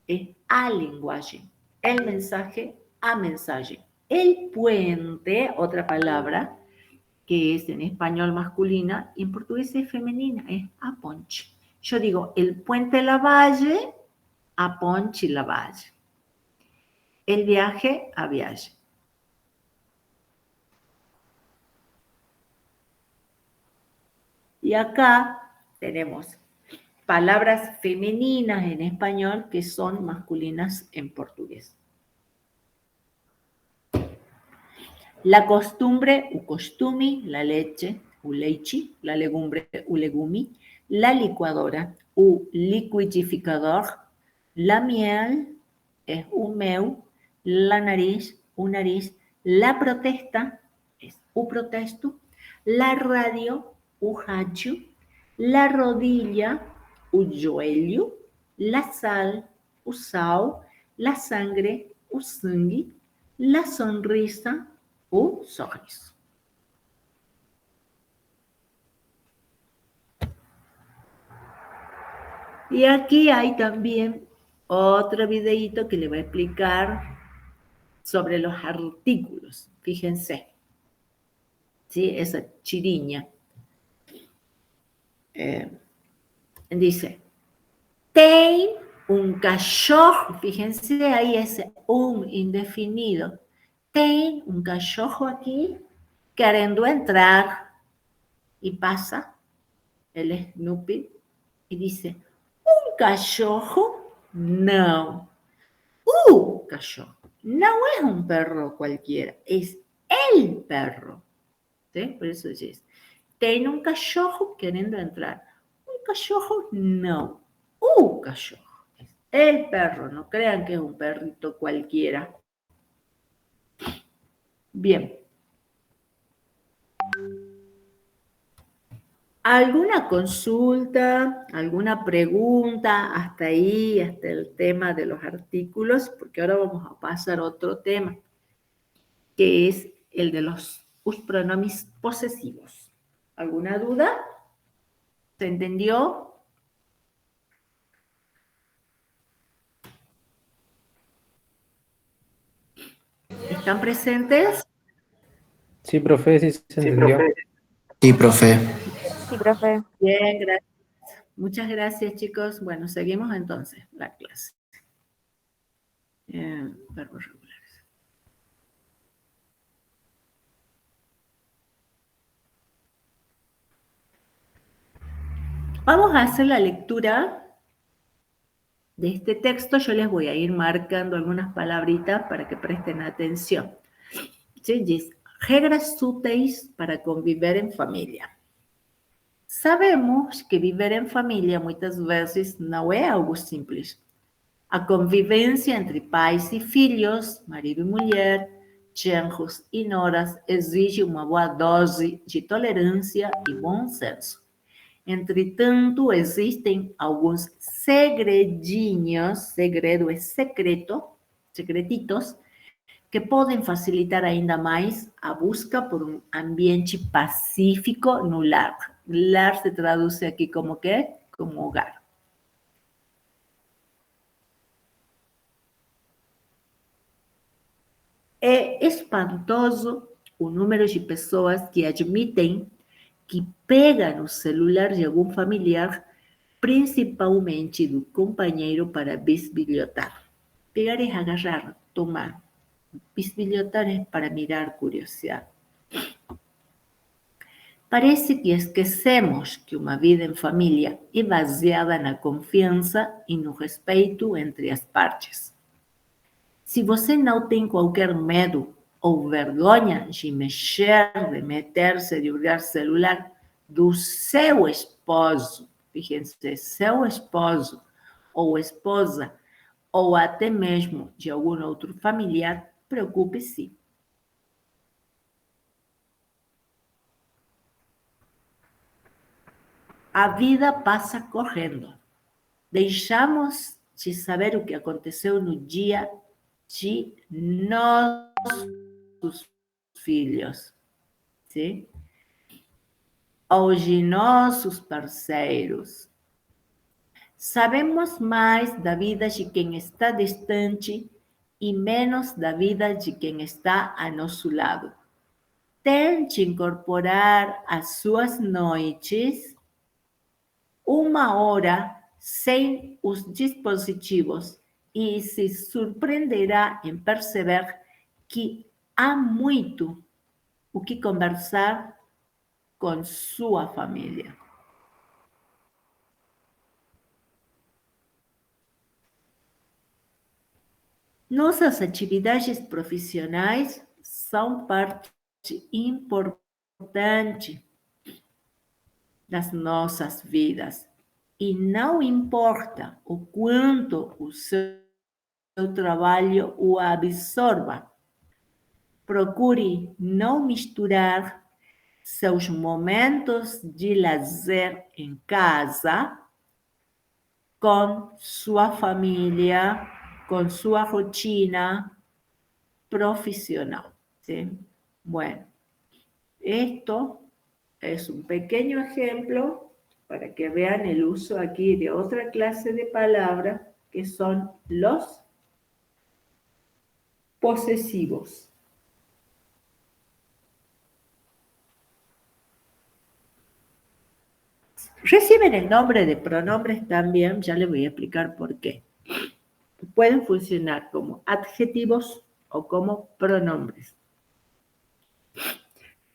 es a lenguaje. El mensaje, a mensaje. El puente, otra palabra, que es en español masculina, y en portugués es femenina, es a ponte. Yo digo, el puente Lavalle, a ponte Lavalle. El viaje, a viaje. Y acá tenemos palabras femeninas en español que son masculinas en portugués. La costumbre, u costumi, la leche, u leite, la legumbre, u legumi, la licuadora, u liquidificador, la miel, es un meu, la nariz, u nariz, la protesta, es u protesto, la radio, u rádio, la rodilla, o joelho, la sal, o sal, la sangre, o sangue, la sonrisa, o sorriso. Y aquí hay también otro videíto que le voy a explicar sobre los artículos. Fíjense, ¿sí? Esa chiriña. Dice, tem un cachorro, fíjense ahí ese un indefinido, tem un cachorro aquí queriendo entrar, y pasa el Snoopy y dice, un cachorro, no, cachorro, no es un perro cualquiera, es el perro, ¿sí? Por eso dice, tem un cachorro queriendo entrar. Cachorro, no. Cachorro. Es el perro. No crean que es un perrito cualquiera. Bien. ¿Alguna consulta? ¿Alguna pregunta? Hasta ahí, hasta el tema de los artículos, porque ahora vamos a pasar a otro tema. que es el de los pronombres posesivos. ¿Alguna duda? ¿Se entendió? ¿Están presentes? Sí, profe, sí se entendió. Sí, profe. Sí, profe. Bien, gracias. Muchas gracias, chicos. Bueno, seguimos entonces la clase. Verbos regulares. Vamos a hacer la lectura de este texto. Yo les voy a ir marcando algunas palabritas para que presten atención. ¿Sí? Dice, regras úteis para conviver en família. Sabemos que viver em família muitas vezes não é algo simples. A convivência entre pais e filhos, marido e mulher, genros e noras, exige uma boa dose de tolerância e bom senso. Entretanto, existem alguns segredinhos, segredo é secreto, secretitos, que podem facilitar ainda mais a busca por um ambiente pacífico no lar. Lar se traduz aqui como quê? Como hogar. É espantoso o número de pessoas que admitem que pega no celular de algum familiar, principalmente do companheiro, para bisbilhotar. Pegar é agarrar, tomar. Bisbilhotar é para mirar, curiosidade. Parece que esquecemos que uma vida em família é baseada na confiança e no respeito entre as partes. Se você não tem qualquer medo ou vergonha de mexer, de meter-se, de olhar celular do seu esposo, fíjense, seu esposo ou esposa, ou até mesmo de algum outro familiar, preocupe-se. A vida passa correndo. Deixamos de saber o que aconteceu no dia de nossos filhos, sim? Ou de nossos parceiros. Sabemos mais da vida de quem está distante e menos da vida de quem está a nosso lado. Tente incorporar às suas noites 1 hora sem os dispositivos e se surpreenderá em perceber que há muito o que conversar com sua família. Nossas atividades profissionais são parte importante das nossas vidas. E não importa o quanto o seu trabalho o absorva, procure não misturar seus momentos de lazer em casa com sua família, com sua rotina profissional. ¿Sí? Bueno, esto es un pequeño ejemplo para que vean el uso aquí de otra clase de palabras que son los posesivos. Reciben el nombre de pronombres también, ya les voy a explicar por qué. Pueden funcionar como adjetivos ou como pronombres.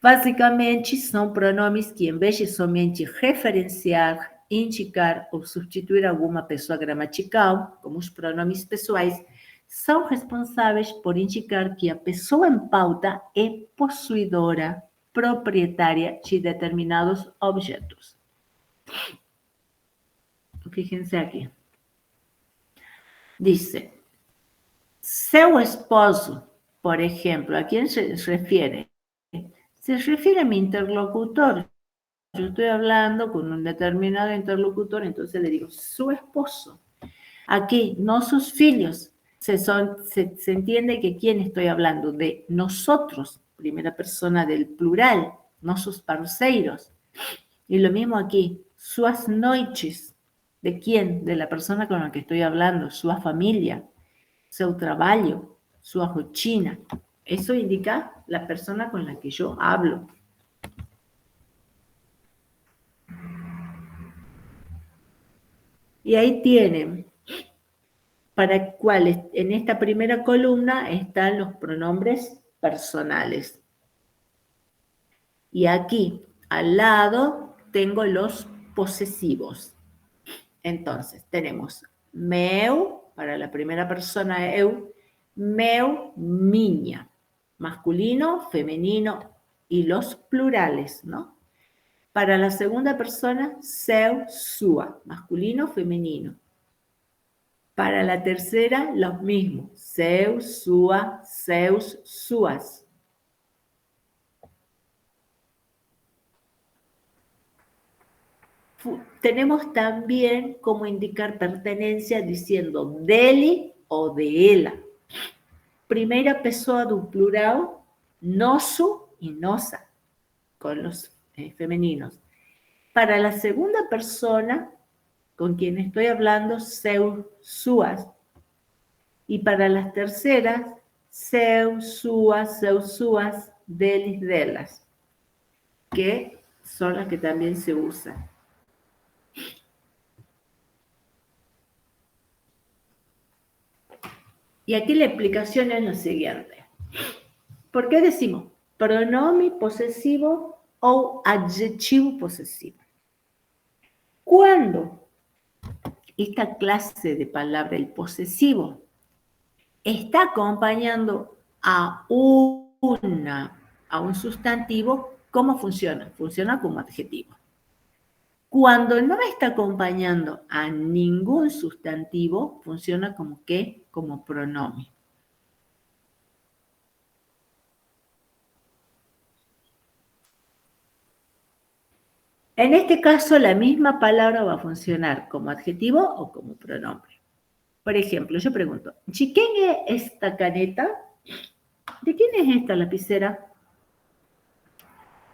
Basicamente, são pronomes que, em vez de somente referenciar, indicar ou substituir alguma pessoa gramatical, como os pronomes pessoais, são responsáveis por indicar que a pessoa em pauta é possuidora, proprietária de determinados objetos. Fíjense aqui. Dice, seu esposo, por ejemplo, ¿a quién se refiere? Se refiere a mi interlocutor. Yo estoy hablando con un determinado interlocutor, entonces le digo, su esposo. Aquí, no sus filhos. se entiende que quién estoy hablando, de nosotros, primera persona del plural, no sus parceiros. Y lo mismo aquí, suas noites, ¿de quién? De la persona con la que estoy hablando, su familia, su trabajo, su rotina. Eso indica la persona con la que yo hablo. Y ahí tienen, para cuáles, en esta primera columna están los pronombres personales. Y aquí, al lado, tengo los posesivos. Entonces, tenemos meu, para la primera persona eu, meu, minha, masculino, femenino y los plurales, ¿no? Para la segunda persona, seu, sua, masculino, femenino. Para la tercera, lo mismo, seu, sua, seus, suas. Tenemos también como indicar pertenencia diciendo dele o de ela. Primera pessoa do plural, nosso y nosa, con los femeninos. Para la segunda persona, con quien estoy hablando, seus, suas. Y para las terceras, seus, suas, deles, delas, que son las que también se usan. Y aquí la explicación es la siguiente. ¿Por qué decimos pronombre posesivo o adjetivo posesivo? Cuando esta clase de palabra, el posesivo, está acompañando a un sustantivo, ¿cómo funciona? Funciona como adjetivo. Cuando no está acompañando a ningún sustantivo, funciona como ¿qué? Como pronombre. En este caso, la misma palabra va a funcionar como adjetivo o como pronombre. Por ejemplo, yo pregunto, ¿de quién es esta caneta? ¿De quién es esta lapicera?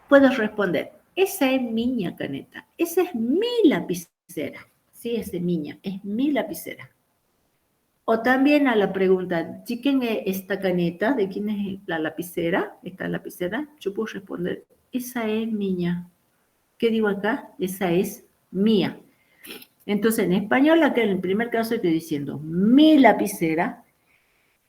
Puedo responder, esa es mi caneta, esa es mi lapicera. Sí, esa es miña, es mi lapicera. O también a la pregunta, ¿de quién es esta caneta? ¿De quién es la lapicera? Esta lapicera, yo puedo responder, esa es miña. ¿Qué digo acá? Esa es mía. Entonces, en español, acá en el primer caso estoy diciendo mi lapicera,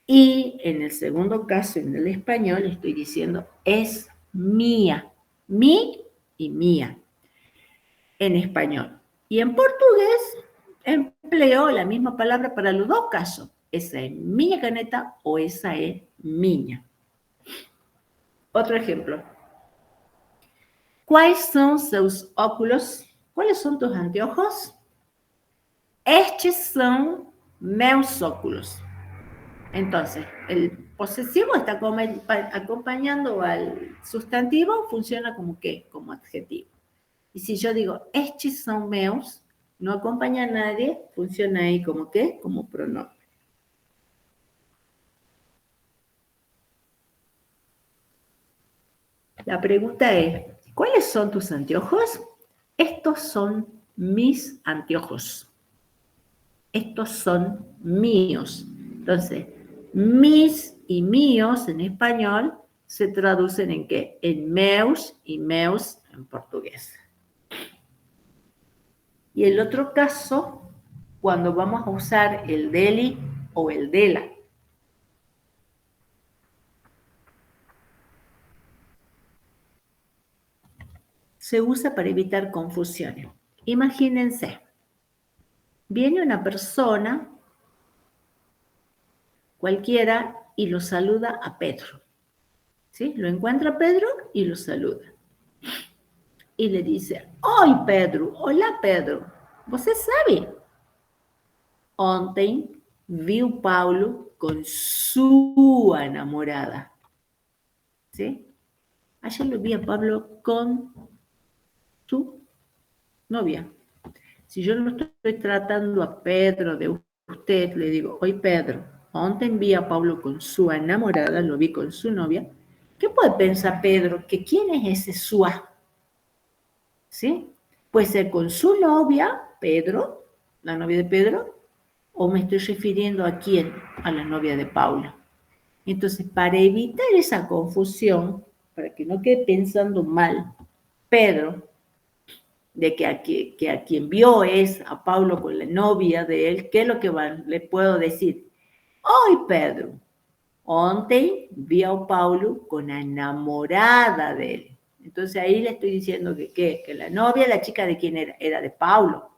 y en el segundo caso, en el español, estoy diciendo es mía. Mi y mía. En español. Y en portugués, empleo la misma palabra para los dos casos. Esa es miña caneta o esa es miña. Otro ejemplo. ¿Cuáles son sus óculos? ¿Cuáles son tus anteojos? Estos son meus óculos. Entonces, el posesivo está acompañando al sustantivo, funciona como ¿qué? Como adjetivo. Y si yo digo, estos son meus, no acompaña a nadie, funciona ahí como ¿qué? Como pronombre. La pregunta es, ¿cuáles son tus anteojos? Estos son mis anteojos. Estos son míos. Entonces, mis y míos en español se traducen en ¿qué? En meus y meus en portugués. Y el otro caso, cuando vamos a usar el dele o el dela. Se usa para evitar confusiones. Imagínense, viene una persona cualquiera y lo saluda a Pedro. ¿Sí? Lo encuentra a Pedro y lo saluda. Y le dice, oi Pedro, olá Pedro, você sabe? Ontem viu Paulo con sua enamorada. ¿Sí? Ayer lo vi a Pablo con su novia. Si yo no estoy tratando a Pedro de usted, le digo, oi Pedro, ontem vi a Pablo con su enamorada, lo vi con su novia. ¿Qué puede pensar Pedro? ¿Que quién es ese sua? ¿Sí? Puede ser con su novia, Pedro, la novia de Pedro, o me estoy refiriendo a quién, a la novia de Pablo. Entonces, para evitar esa confusión, para que no quede pensando mal, Pedro, de que a quien vio es a Pablo con la novia de él, ¿qué es lo que le puedo decir? Hoy, Pedro, ontem vi a Paulo con la enamorada de él. Entonces ahí le estoy diciendo que la novia, la chica de quién era, era de Paulo,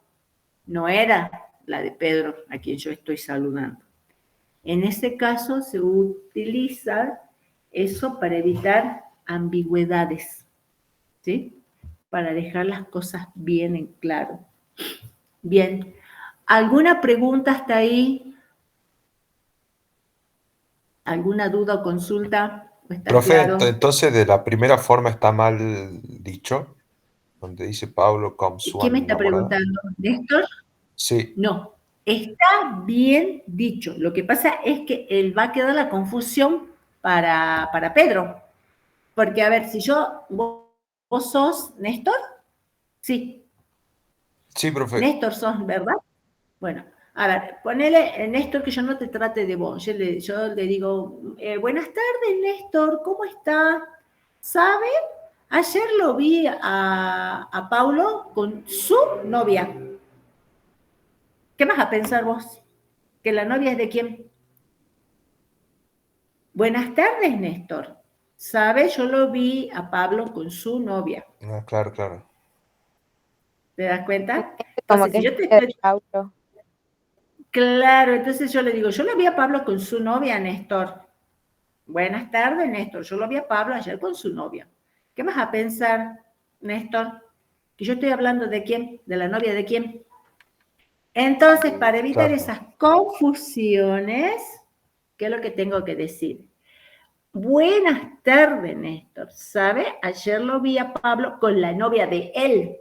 no era la de Pedro, a quien yo estoy saludando. En este caso se utiliza eso para evitar ambigüedades, ¿sí? Para dejar las cosas bien en claro. Bien, ¿alguna pregunta hasta ahí? ¿Alguna duda o consulta? ¿O está Profe, claro? entonces de la primera forma está mal dicho, donde dice Pablo con su ¿Quién me está enamorada. preguntando? ¿Néstor? Sí, No, está bien dicho. Lo que pasa es que él va a quedar la confusión para Pedro. Porque, a ver, si vos sos Néstor, sí, sí, profe. Néstor sos, ¿verdad? Bueno, a ver, ponele, Néstor, que yo no te trate de vos. Yo le digo, buenas tardes, Néstor, ¿cómo está? ¿Sabe? Ayer lo vi a Paulo con su novia. ¿Qué vas a pensar vos? ¿Que la novia es de quién? Buenas tardes, Néstor. ¿Sabe? Yo lo vi a Pablo con su novia. Ah, claro, claro. ¿Te das cuenta? Como Entonces, que si yo es te de estoy... Paulo. Claro, entonces yo le digo, yo lo vi a Pablo con su novia, Néstor. Buenas tardes, Néstor. Yo lo vi a Pablo ayer con su novia. ¿Qué vas a pensar, Néstor? Que yo estoy hablando de quién, de la novia de quién. Entonces, para evitar Claro. esas confusiones, ¿qué es lo que tengo que decir? Buenas tardes, Néstor. ¿Sabe? Ayer lo vi a Pablo con la novia de él.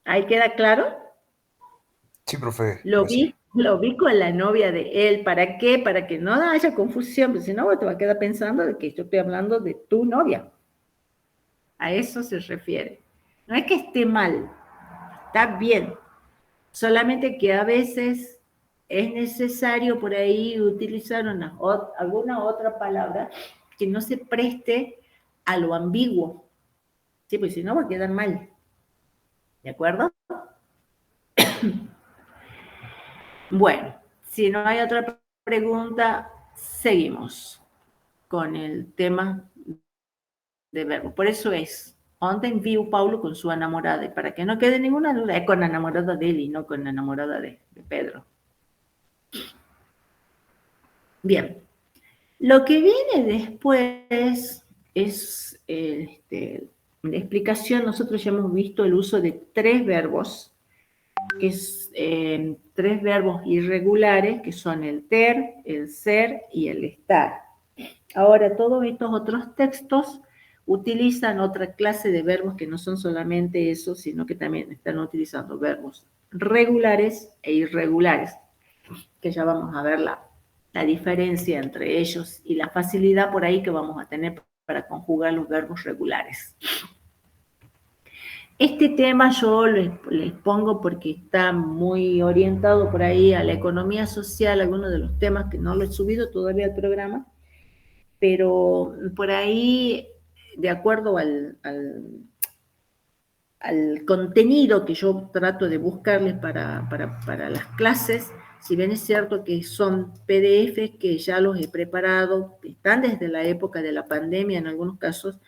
¿Ahí queda claro? Sí, profe. Lo Gracias. vi con la novia de él. ¿Para qué? Para que no haya confusión, porque si no te va a quedar pensando de que yo estoy hablando de tu novia. A eso se refiere. No es que esté mal, está bien. Solamente que a veces es necesario por ahí utilizar alguna otra palabra que no se preste a lo ambiguo. Sí, pues si no va a quedar mal. ¿De acuerdo? Bueno, si no hay otra pregunta, seguimos con el tema de verbo. Por eso es, ontem vi a Paulo con su enamorada, y para que no quede ninguna duda, es con la enamorada de él y no con la enamorada de Pedro. Bien, lo que viene después es la explicación. Nosotros ya hemos visto el uso de tres verbos, que es tres verbos irregulares, que son el ter, el ser y el estar. Ahora, todos estos otros textos utilizan otra clase de verbos que no son solamente eso, sino que también están utilizando verbos regulares e irregulares, que ya vamos a ver la diferencia entre ellos y la facilidad por ahí que vamos a tener para conjugar los verbos regulares. Este tema yo les pongo porque está muy orientado por ahí a la economía social, algunos de los temas que no lo he subido todavía al programa, pero por ahí, de acuerdo al contenido que yo trato de buscarles para las clases, si bien es cierto que son PDFs que ya los he preparado, están desde la época de la pandemia en algunos casos,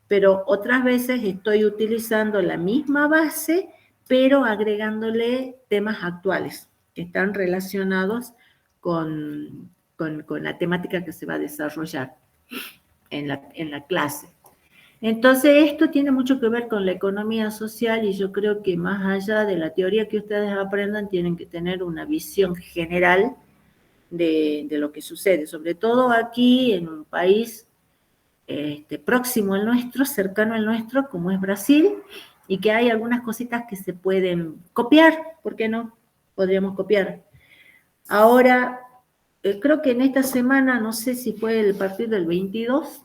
pero otras veces estoy utilizando la misma base, pero agregándole temas actuales que están relacionados con la temática que se va a desarrollar en la clase. Entonces, esto tiene mucho que ver con la economía social y yo creo que más allá de la teoría que ustedes aprendan, tienen que tener una visión general de lo que sucede, sobre todo aquí en un país próximo al nuestro, cercano al nuestro, como es Brasil, y que hay algunas cositas que se pueden copiar, ¿por qué no? Podríamos copiar. Ahora, creo que en esta semana, no sé si fue a partir del 22,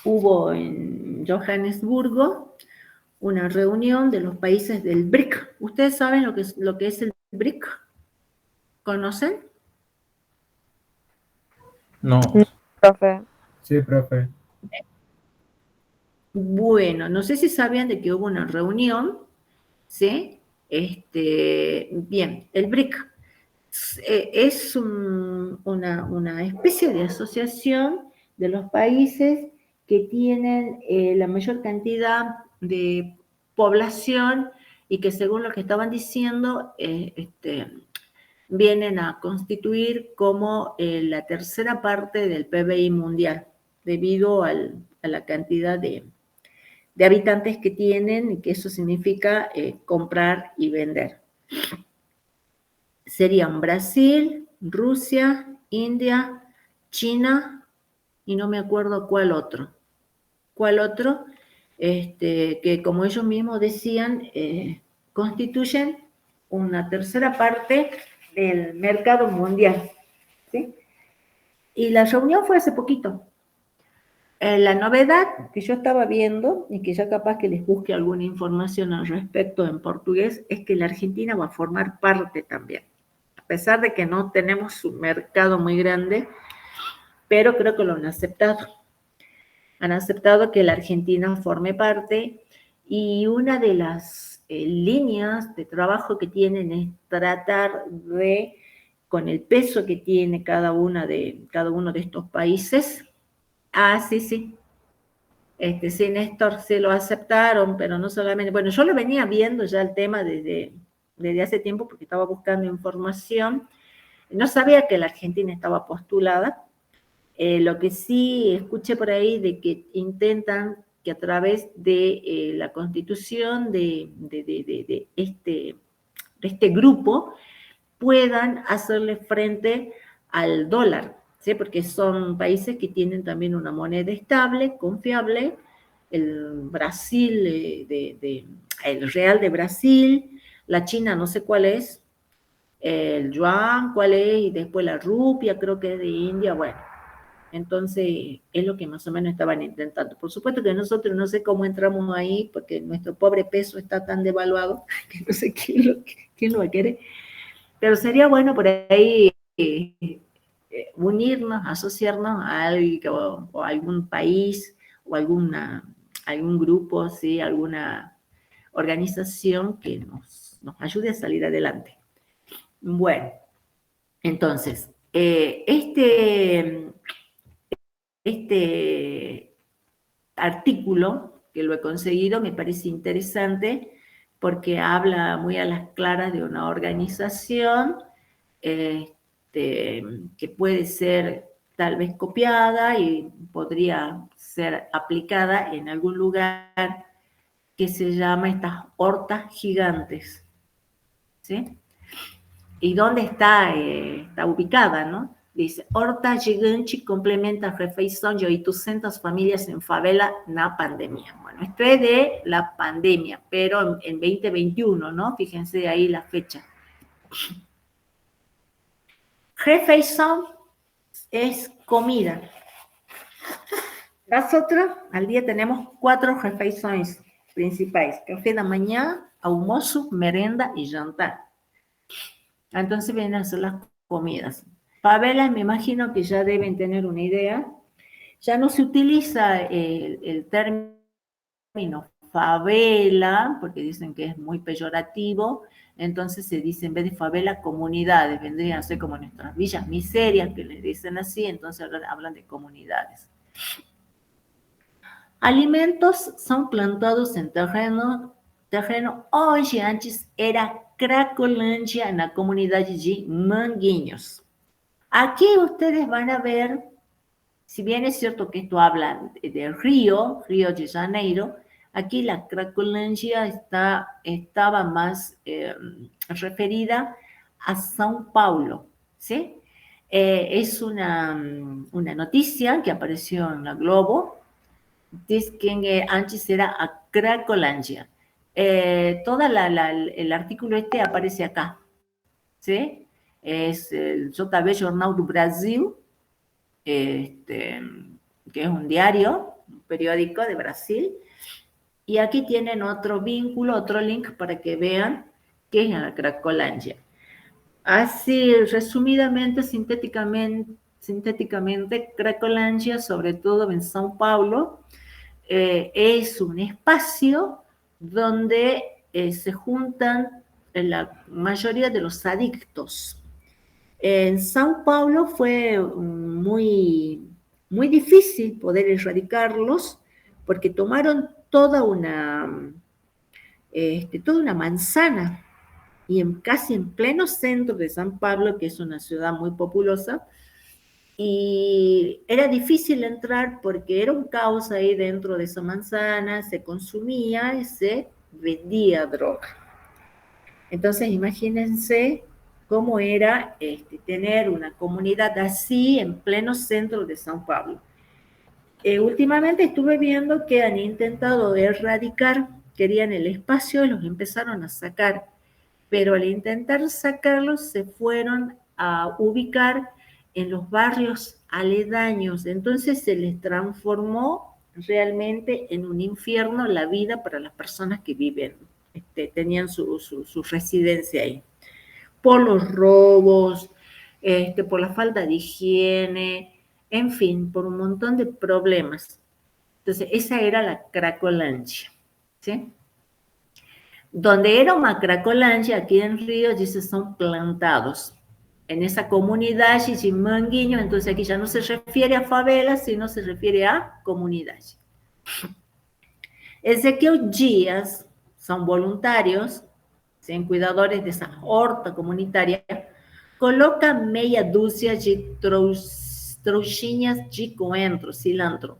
hubo en Johannesburgo una reunión de los países del BRIC. ¿Ustedes saben lo que es el BRIC? ¿Conocen? No. Profe. Sí, profe. Bueno, no sé si sabían de que hubo una reunión, ¿sí? Bien, el BRIC es una especie de asociación de los países que tienen la mayor cantidad de población y que según lo que estaban diciendo, vienen a constituir como la tercera parte del PBI mundial, debido a la cantidad de habitantes que tienen, y que eso significa comprar y vender. Serían Brasil, Rusia, India, China, y no me acuerdo cuál otro. ¿Cuál otro? Que como ellos mismos decían, constituyen una tercera parte del mercado mundial, ¿sí? Y la reunión fue hace poquito. La novedad que yo estaba viendo, y que ya capaz que les busque alguna información al respecto en portugués, es que la Argentina va a formar parte también. A pesar de que no tenemos un mercado muy grande, pero creo que lo han aceptado. Han aceptado que la Argentina forme parte, y una de las líneas de trabajo que tienen es tratar de, con el peso que tiene cada uno de estos países. Sí, sí. Sí, Néstor, se lo aceptaron, pero no solamente, bueno, yo lo venía viendo ya el tema desde hace tiempo porque estaba buscando información. No sabía que la Argentina estaba postulada. Lo que sí escuché por ahí de que intentan que a través de la constitución de este grupo puedan hacerle frente al dólar, ¿sí? Porque son países que tienen también una moneda estable, confiable, el Brasil, el real de Brasil, la China no sé cuál es, el yuan cuál es, y después la rupia creo que es de India, bueno. Entonces, es lo que más o menos estaban intentando. Por supuesto que nosotros no sé cómo entramos ahí, porque nuestro pobre peso está tan devaluado que no sé quién lo va a querer. Pero sería bueno por ahí unirnos, asociarnos a algo, o algún país, o algún grupo, ¿sí? Alguna organización que nos ayude a salir adelante. Bueno, entonces, este artículo, que lo he conseguido, me parece interesante porque habla muy a las claras de una organización que puede ser tal vez copiada y podría ser aplicada en algún lugar, que se llama estas hortas gigantes, ¿sí? ¿Y dónde está? Está ubicada, ¿no? Dice, horta gigante complementa refeição de 800 familias en favela na pandemia. Bueno, esto es de la pandemia, pero en 2021, ¿no? Fíjense ahí la fecha. Refeição es comida. Nosotros al día tenemos 4 refeições principales: café de mañana, almuerzo, merenda y jantar. Entonces vienen a ser las comidas. Favelas, me imagino que ya deben tener una idea. Ya no se utiliza el término favela, porque dicen que es muy peyorativo. Entonces se dice, en vez de favela, comunidades. Vendrían a ser como nuestras villas miserias, que les dicen así. Entonces hablan de comunidades. Alimentos son plantados en terreno onde antes era Cracolândia, en la comunidad de Manguinhos. Aquí ustedes van a ver, si bien es cierto que esto habla de Río de Janeiro, aquí la Cracolândia estaba más referida a São Paulo, ¿sí? Es una noticia que apareció en la Globo. Dice que antes era a Cracolândia. Todo el artículo aparece acá, ¿sí? Es el JB Jornal do Brasil, que es un diario, un periódico de Brasil. Y aquí tienen otro vínculo, otro link para que vean qué es la Cracolândia. Así, resumidamente, sintéticamente, Cracolândia, sobre todo en São Paulo, es un espacio donde se juntan la mayoría de los adictos. En São Paulo fue muy, muy difícil poder erradicarlos porque tomaron toda una manzana y casi en pleno centro de San Pablo, que es una ciudad muy populosa, y era difícil entrar porque era un caos ahí dentro de esa manzana, se consumía y se vendía droga. Entonces imagínense cómo era tener una comunidad así en pleno centro de San Pablo. Últimamente estuve viendo que han intentado erradicar, querían el espacio y los empezaron a sacar, pero al intentar sacarlos se fueron a ubicar en los barrios aledaños, entonces se les transformó realmente en un infierno la vida para las personas que viven, tenían su residencia ahí, por los robos, por la falta de higiene, en fin, por un montón de problemas. Entonces, esa era la Cracolândia, ¿sí? Donde era una Cracolândia, aquí en Río, dice, son plantados. En esa comunidad de Manguinhos, entonces aquí ya no se refiere a favelas, sino se refiere a comunidad. Ezequiel Dias, son voluntarios, son cuidadores de esa horta comunitaria, coloca meia dúzia de trouxinhas de coentro, cilantro,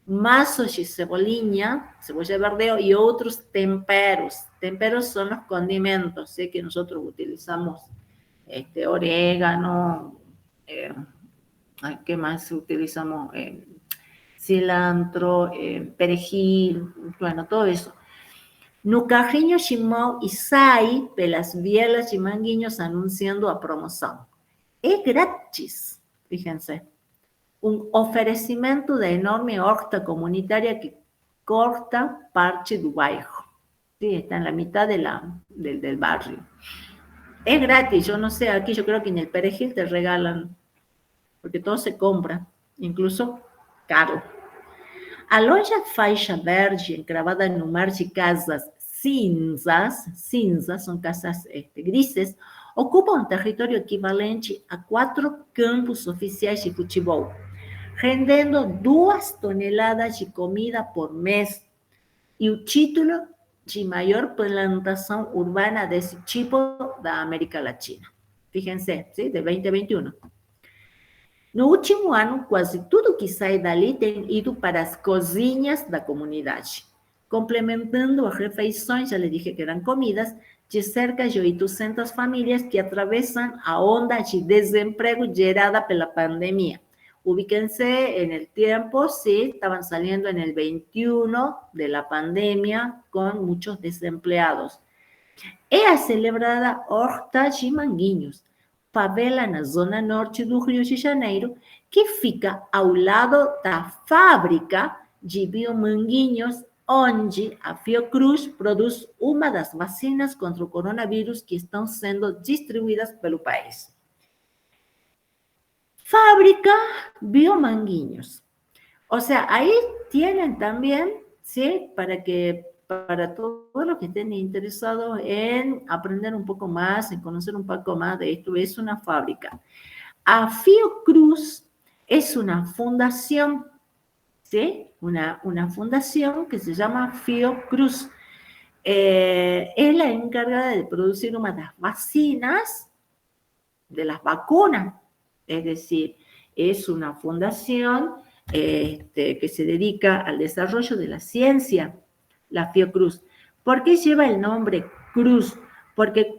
maços de cebolla verdeo y otros temperos. Temperos son los condimentos, ¿sí? Que nosotros utilizamos, orégano, ¿qué más utilizamos? Cilantro, perejil, bueno, todo eso. No carrinho de mão e sai pelas vielas de Manguinhos anunciando a promoção. É grátis, fíjense. Un ofrecimiento de enorme horta comunitaria que corta parte del bairro. Sí, está en la mitad del barrio. Es gratis, yo no sé, aquí yo creo que en el perejil te regalan, porque todo se compra, incluso caro. A loja faixa verde, encravada no mar de casas cinzas, son casas grises, ocupa un territorio equivalente a 4 campos oficiais de futebol, rendendo 2 toneladas de comida por mês, e o título de maior plantação urbana desse tipo da América Latina. Fíjense, ¿sí? De 2021. No último ano, quase tudo que sai dali tem ido para as cozinhas da comunidade, complementando as refeições, já lhe dije que eram comidas, de cerca de 800 famílias que atravessam a onda de desemprego gerada pela pandemia. Ubíquense en el tiempo, sí, estaban saliendo en el 21 de la pandemia con muchos desempleados. É a celebrada Horta de Manguinhos, favela na zona norte do Rio de Janeiro, que fica ao lado da fábrica de Biomanguinhos, onde a Fiocruz produz uma das vacinas contra o coronavírus que estão sendo distribuídas pelo país. Fábrica Biomanguinhos. O sea, ahí tienen también, ¿sí? Para todos los que estén interesados en aprender un poco más, en conocer un poco más de esto, es una fábrica. A Fiocruz es una fundación, ¿sí? Una fundación que se llama Fiocruz. Es la encargada de producir una de las vacinas, de las vacunas. Es decir, es una fundación que se dedica al desarrollo de la ciencia, la Fiocruz. ¿Por qué lleva el nombre Cruz? Porque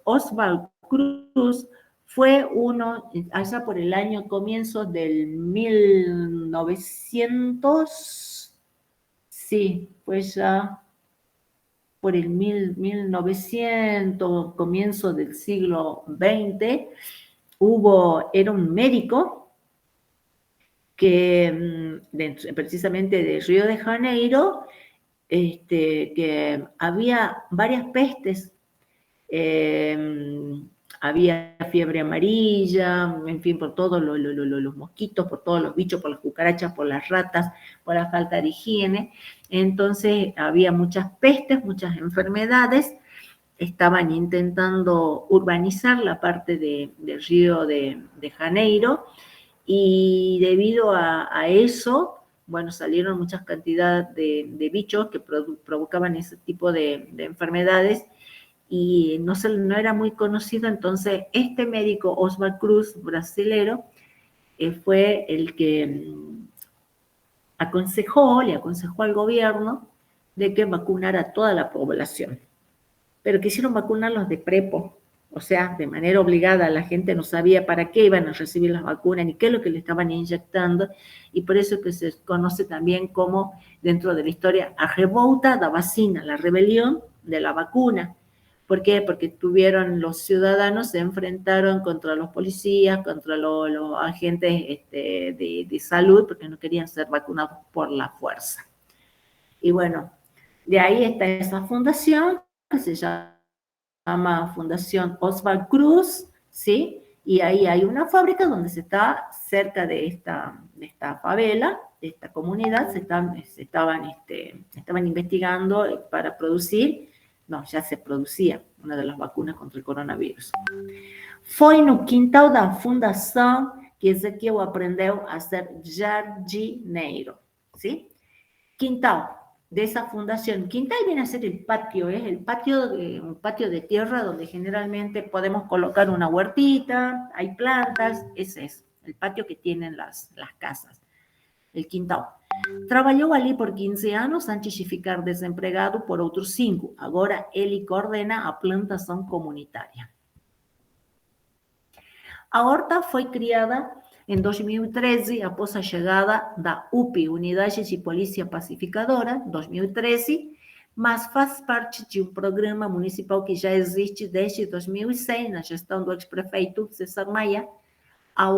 Oswald Cruz, fue uno, allá por el año comienzos del 1900, sí, pues ya por el 1900, comienzo del siglo XX, era un médico que precisamente de Río de Janeiro, que había varias pestes, había fiebre amarilla, en fin, por todos los mosquitos, por todos los bichos, por las cucarachas, por las ratas, por la falta de higiene. Entonces había muchas pestes, muchas enfermedades. Estaban intentando urbanizar la parte del Río de Janeiro, y debido a eso, bueno, salieron muchas cantidades de bichos que provocaban ese tipo de enfermedades, y no era muy conocido. Entonces este médico Oswald Cruz, brasilero, fue el que le aconsejó al gobierno de que vacunara a toda la población, pero quisieron vacunarlos de prepo, o sea, de manera obligada. La gente no sabía para qué iban a recibir las vacunas ni qué es lo que le estaban inyectando, y por eso que se conoce también como, dentro de la historia, a revolta da vacina, la rebelión de la vacuna. ¿Por qué? Porque los ciudadanos se enfrentaron contra los policías, contra los agentes de salud, porque no querían ser vacunados por la fuerza. Y bueno, de ahí está esa fundación que se llama Fundación Oswald Cruz, ¿sí? Y ahí hay una fábrica donde se está cerca de esta favela, de esta comunidad, estaban investigando para producir. No, já se produzia uma das vacunas contra o coronavírus. Foi no quintal da fundação que Ezequiel aprendeu a ser jardineiro, ¿sí? Quintal de esa fundación. Quintal viene a ser el patio, un patio de tierra donde generalmente podemos colocar una huertita, hay plantas, ese es el patio que tienen las casas, el quintal. Trabalhou ali por 15 anos antes de ficar desempregado por outros 5. Agora ele coordena a plantação comunitária. A horta foi criada em 2013, após a chegada da UPI, Unidade de Polícia Pacificadora, 2013, mas faz parte de um programa municipal que já existe desde 2006, na gestão do ex-prefeito César Maia, a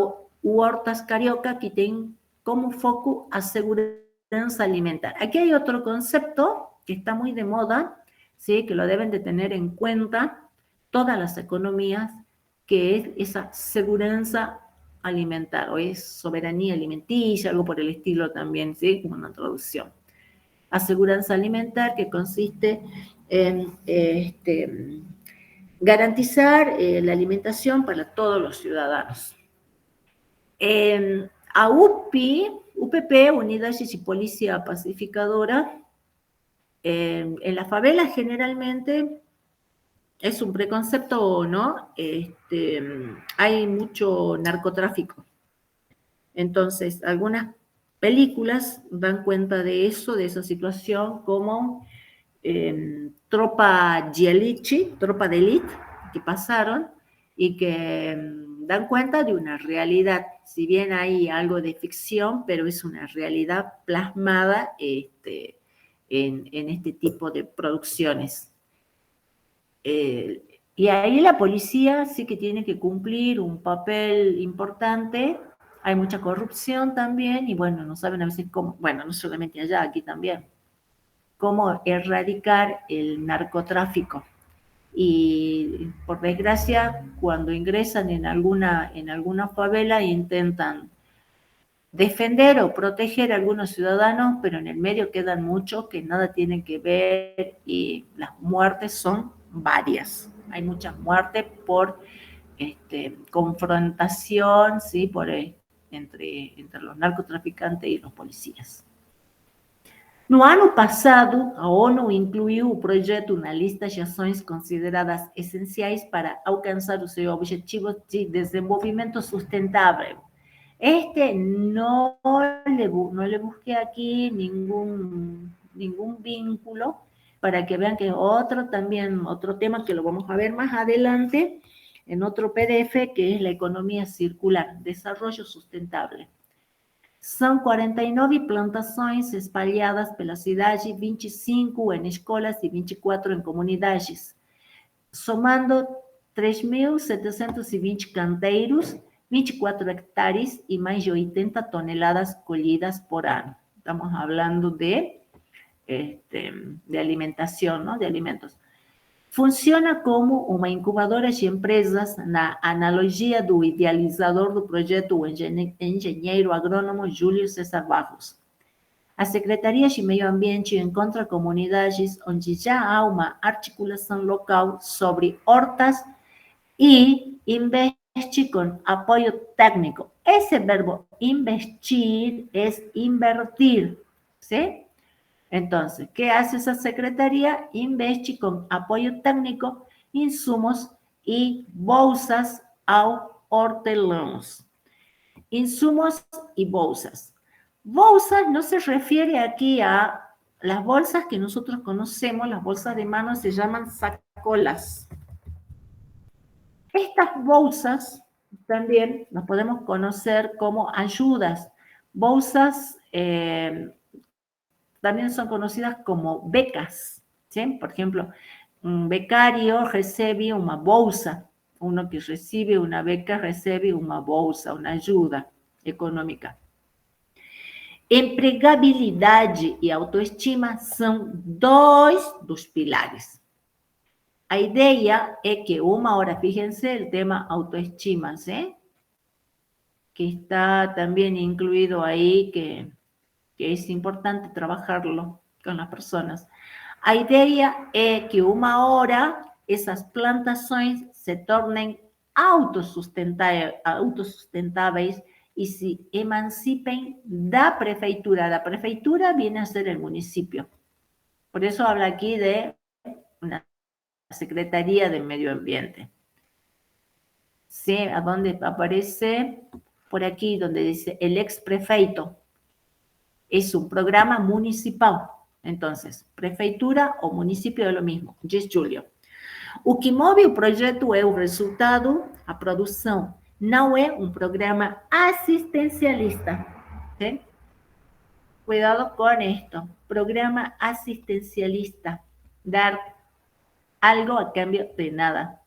Hortas Carioca, que tem como foco a segurança alimentar. Aquí hay otro concepto que está muy de moda, ¿sí? Que lo deben de tener en cuenta todas las economías, que es esa seguranza alimentar, o es soberanía alimenticia, algo por el estilo también, ¿sí? Como una traducción. Aseguranza alimentar, que consiste en garantizar la alimentación para todos los ciudadanos. A UPP, Unidades de Policía Pacificadora, en la favela generalmente es un preconcepto, ¿no? Hay mucho narcotráfico. Entonces, algunas películas dan cuenta de eso, de esa situación, como Tropa de Élite, que pasaron y que dan cuenta de una realidad. Si bien hay algo de ficción, pero es una realidad plasmada en este tipo de producciones. Y ahí la policía sí que tiene que cumplir un papel importante. Hay mucha corrupción también, y bueno, no saben a veces cómo, bueno, no solamente allá, aquí también, cómo erradicar el narcotráfico. Y por desgracia, cuando ingresan en alguna favela, intentan defender o proteger a algunos ciudadanos, pero en el medio quedan muchos que nada tienen que ver, y las muertes son varias. Hay muchas muertes por confrontación, ¿sí? Entre los narcotraficantes y los policías. No ano passado, a ONU incluiu o projeto na lista de ações consideradas essenciais para alcançar os seus objetivos de desenvolvimento sustentável. No le busqué aquí ningún vínculo, para que vean que otro tema que lo vamos a ver más adelante en otro PDF, que es la economía circular, desarrollo sustentable. São 49 plantações espalhadas pela cidade, 25 em escolas e 24 em comunidades, somando 3.720 canteiros, 24 hectares y más de 80 toneladas colhidas por ano. Estamos hablando de alimentación, ¿no? De alimentos. Funciona como uma incubadora de empresas na analogia do idealizador do projeto, o engenheiro agrônomo Júlio César Barros. A Secretaria de Meio Ambiente encontra comunidades onde já há uma articulação local sobre hortas e investe con apoyo técnico. Ese verbo investir es invertir, ¿sí? Entonces, ¿qué hace esa secretaría? Investe con apoyo técnico, insumos y bolsas ao hortelãos. Insumos y bolsas. Bolsas no se refiere aquí a las bolsas que nosotros conocemos, las bolsas de mano se llaman sacolas. Estas bolsas también las podemos conocer como ayudas. Bolsas también son conocidas como becas, ¿sí? Por ejemplo, un becario recibe una bolsa. Uno que recibe una beca recibe una bolsa, una ayuda econômica. Empregabilidade e autoestima são dois dos pilares. A ideia é que fíjense el tema autoestima, ¿sí? Que está también incluido ahí, que es importante trabajarlo con las personas. A ideia é que uma hora essas plantações se tornem autossustentáveis y se emancipen da prefeitura. La prefeitura viene a ser el municipio. Por eso habla aquí de una Secretaría de Medio Ambiente. ¿Sí? ¿A dónde aparece? Por aquí, donde dice el ex prefeito. Es un programa municipal. Entonces, prefeitura o municipio é lo mismo. Diz Júlio. O que move o projeto é o resultado, a produção. Não é um programa assistencialista. ¿Sí? Cuidado con esto. Programa asistencialista. Dar algo a cambio de nada.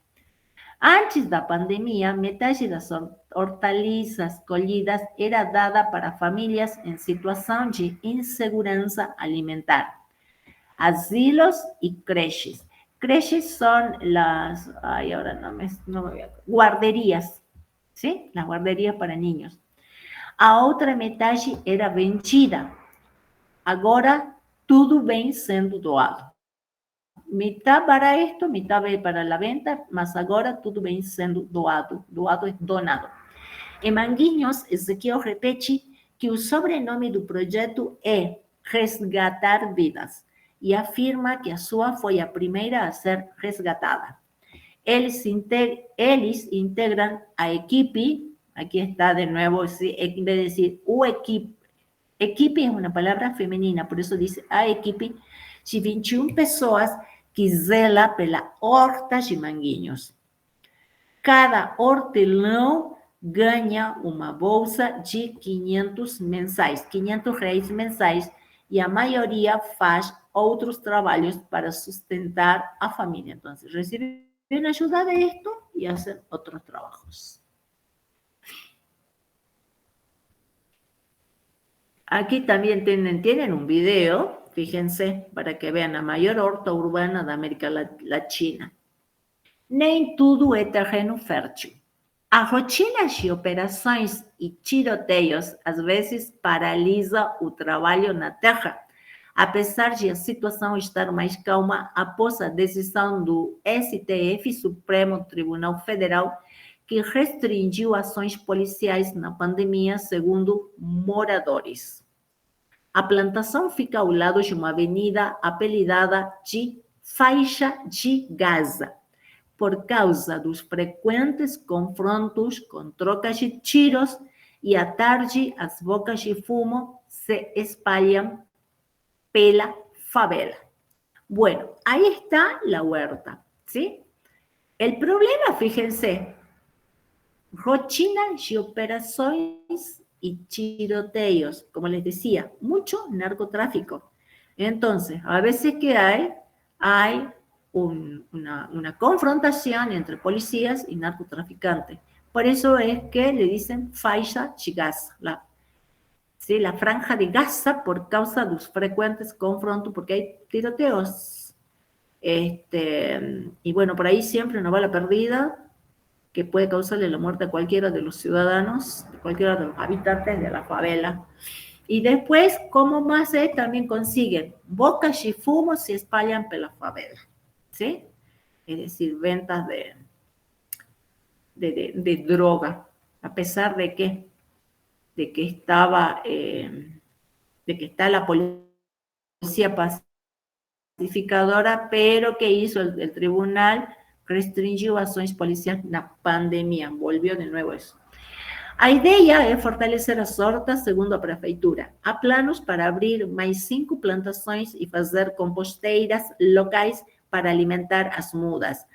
Antes da pandemia, metade das hortaliças colhidas era dada para famílias em situação de insegurança alimentar. Asilos y creches. Creches son las, ahora no me voy a, guarderías, ¿sí? Las guarderías para niños. A outra metade era vendida. Agora, tudo vem sendo doado. Mitad para esto, mitad para la venta, mas agora tudo vem sendo doado. Doado é donado. Em Manguinhos, Ezequiel repete que o sobrenome do projeto é Resgatar Vidas e afirma que a sua foi a primeira a ser resgatada. Eles integram a equipe, aquí está de nuevo, en vez de decir o equipe, equipe es una palabra femenina, por eso dice a equipe de 21 pessoas que zela pela horta de Manguinhos. Cada hortelão ganha uma bolsa de 500 mensais, 500 reais mensais, e a maioria faz outros trabalhos para sustentar a família. Então, recebem ajuda de esto e hacen outros trabalhos. Aquí también tienen un video, fíjense, para que vean a maior horta urbana da América Latina. Nem tudo é terreno fértil. A rotina de operações e tiroteios, às vezes, paralisa o trabalho na terra, apesar de a situação estar mais calma após a decisão do STF, Supremo Tribunal Federal, que restringiu ações policiais na pandemia, segundo moradores. A plantação fica ao lado de uma avenida apelidada de Faixa de Gaza, por causa dos frequentes confrontos com trocas de tiros e à tarde as bocas de fumo se espalham pela favela. Bueno, ahí está la huerta, ¿sí? El problema, fíjense, rotina de operações y tiroteos. Como les decía, mucho narcotráfico. Entonces, a veces que hay una confrontación entre policías y narcotraficantes. Por eso es que le dicen faixa de Gaza, ¿sí? La franja de Gaza, por causa de los frecuentes confrontos, porque hay tiroteos. Y bueno, por ahí siempre una bala perdida que puede causarle la muerte a cualquiera de los ciudadanos, a cualquiera de los habitantes de la favela. Y después, como más también consiguen bocas y fumos se espalhan por la favela, ¿sí? Es decir, ventas de droga, a pesar de que estaba, de que está la policía pacificadora, pero que hizo el tribunal, restringiu ações policiais na pandemia, volvió de nuevo eso. A ideia é fortalecer as hortas, segundo a prefeitura. Há planos para abrir mais 5 plantações e fazer composteiras locais para alimentar as mudas.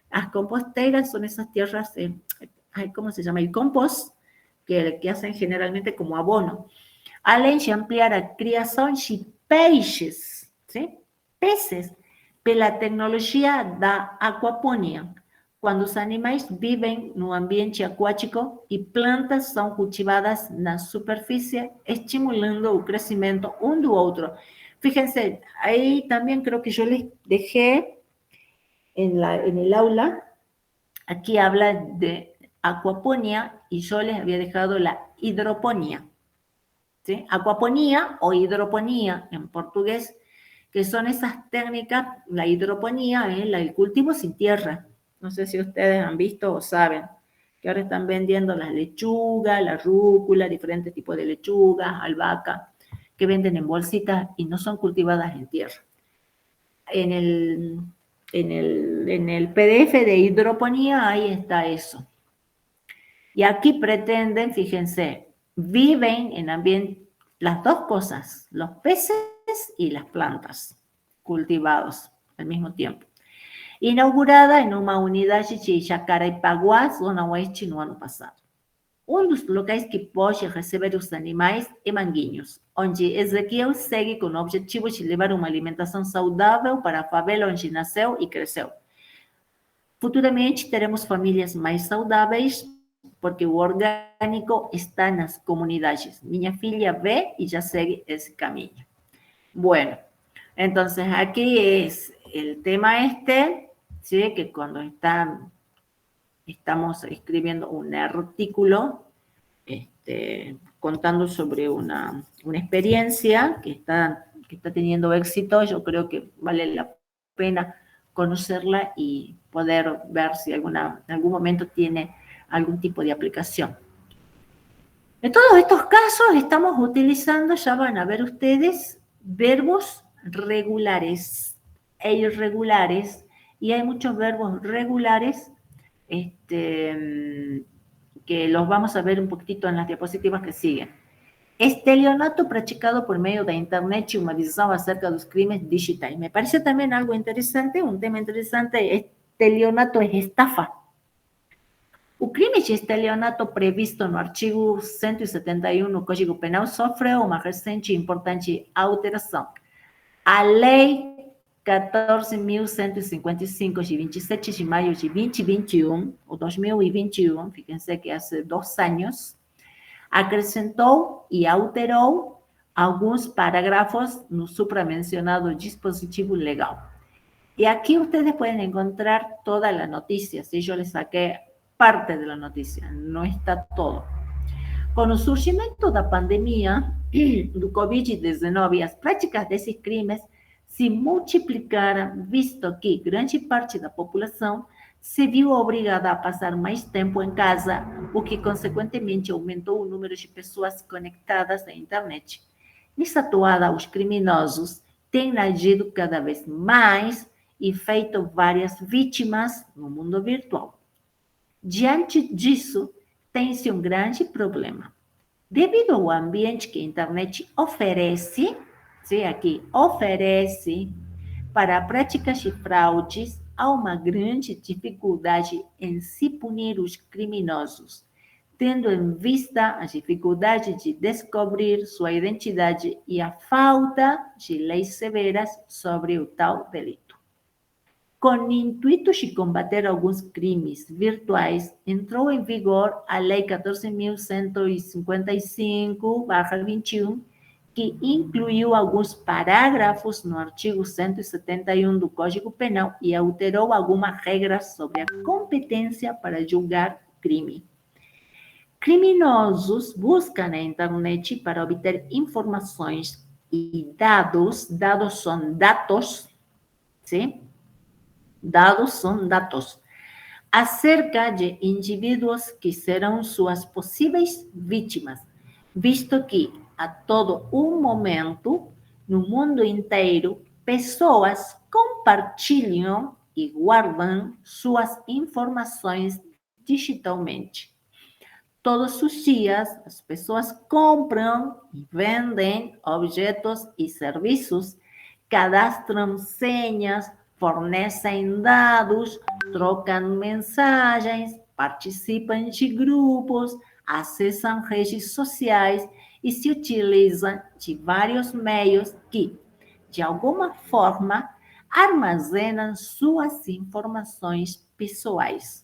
As composteiras são essas tierras, ¿cómo se llama? El compost, que hacen generalmente como abono. Além de ampliar a criação de peixes, ¿sí? Peces, pela tecnologia da aquaponia, quando os animais vivem no ambiente aquático e plantas são cultivadas na superfície, estimulando o crescimento um do outro. Fíjense, ahí también creo que yo les dejé en el aula, aquí habla de aquaponía y yo les había dejado la hidroponía, ¿sí? Aquaponía o hidroponía en portugués, que son esas técnicas, la hidroponía, el cultivo sin tierra. No sé si ustedes han visto o saben, que ahora están vendiendo las lechugas, la rúcula, diferentes tipos de lechugas, albahaca, que venden en bolsitas y no son cultivadas en tierra. En el PDF de hidroponía, ahí está eso. Y aquí pretenden, fíjense, viven en ambiente, las dos cosas, los peces y las plantas, cultivados al mismo tiempo. Inaugurada en uma unidade de Jacarepaguá, zona oeste, no ano passado. Dos locais que pode receber os animais é Manguinhos, onde Ezequiel segue com o objetivo de levar uma alimentação saudável para a favela onde nasceu e cresceu. Futuramente teremos famílias mais saudáveis, porque o orgânico está nas comunidades. Minha filha vê y ya sigue ese camino. Bueno, entonces aquí es el tema ¿sí? Que cuando estamos escribiendo un artículo, contando sobre una experiencia que está teniendo éxito, yo creo que vale la pena conocerla y poder ver si en algún momento tiene algún tipo de aplicación. En todos estos casos estamos utilizando, ya van a ver ustedes, verbos regulares e irregulares, y hay muchos verbos regulares que los vamos a ver un poquitito en las diapositivas que siguen. Estelionato practicado por medio de internet y una visión acerca de los crímenes digitales. Me parece también algo interesante, un tema interesante. Estelionato es estafa. O crime de estelionato previsto no artigo 171 do Código Penal sofreu uma recente e importante alteração. A Lei 14.155, de 27 de maio de 2021, ou 2021, fíjense que há 2 anos, acrescentou e alterou alguns parágrafos no supramencionado dispositivo legal. E aqui ustedes pueden encontrar toda a notícia, si yo les saqué parte de la noticia, no está todo. Con el surgimiento da pandemia do Covid-19, as práticas desses crimes se multiplicaram, visto que grande parte da população se viu obrigada a passar mais tempo em casa, o que consequentemente aumentou o número de pessoas conectadas à internet. Nessa toada, os criminosos têm agido cada vez mais e feito várias vítimas no mundo virtual. Diante disso, tem-se um grande problema. Devido ao ambiente que a internet oferece, aqui, oferece para a prática de fraudes, há uma grande dificuldade em se punir os criminosos. tendo em vista as dificuldades de descobrir sua identidade e a falta de leis severas sobre o tal delito. Com o intuito de combater alguns crimes virtuais, entrou em vigor a Lei 14.155/21, que incluiu alguns parágrafos no artigo 171 do Código Penal e alterou algumas regras sobre a competência para julgar crime. Criminosos buscam na internet para obter informações e dados são dados, sim? Dados são dados acerca de indivíduos que serão suas possíveis vítimas, visto que a todo momento, no mundo inteiro, pessoas compartilham e guardam suas informações digitalmente. Todos os dias, as pessoas compram e vendem objetos e serviços, cadastram senhas, fornecem dados, trocam mensagens, participam de grupos, acessam redes sociais e se utilizam de vários meios que, de alguma forma, armazenam suas informações pessoais.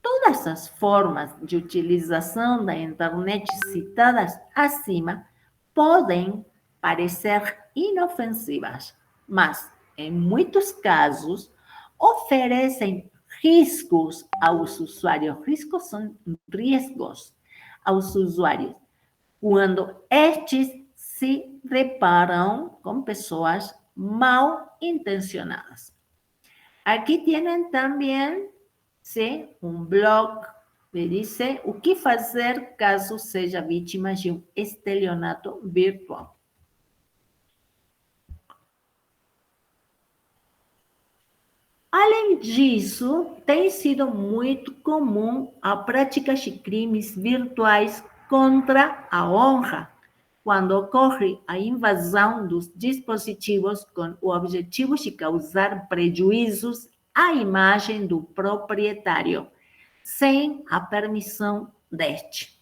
Todas as formas de utilização da internet citadas acima podem parecer inofensivas, mas, em muitos casos, oferecem riscos aos usuários. Riscos são riesgos aos usuários, quando estes se deparam com pessoas mal intencionadas. Aqui tienen também, sim, um blog que diz o que fazer caso seja vítima de um estelionato virtual. Além disso, tem sido muito comum a prática de crimes virtuais contra a honra, quando ocorre a invasão dos dispositivos com o objetivo de causar prejuízos à imagem do proprietário, sem a permissão deste.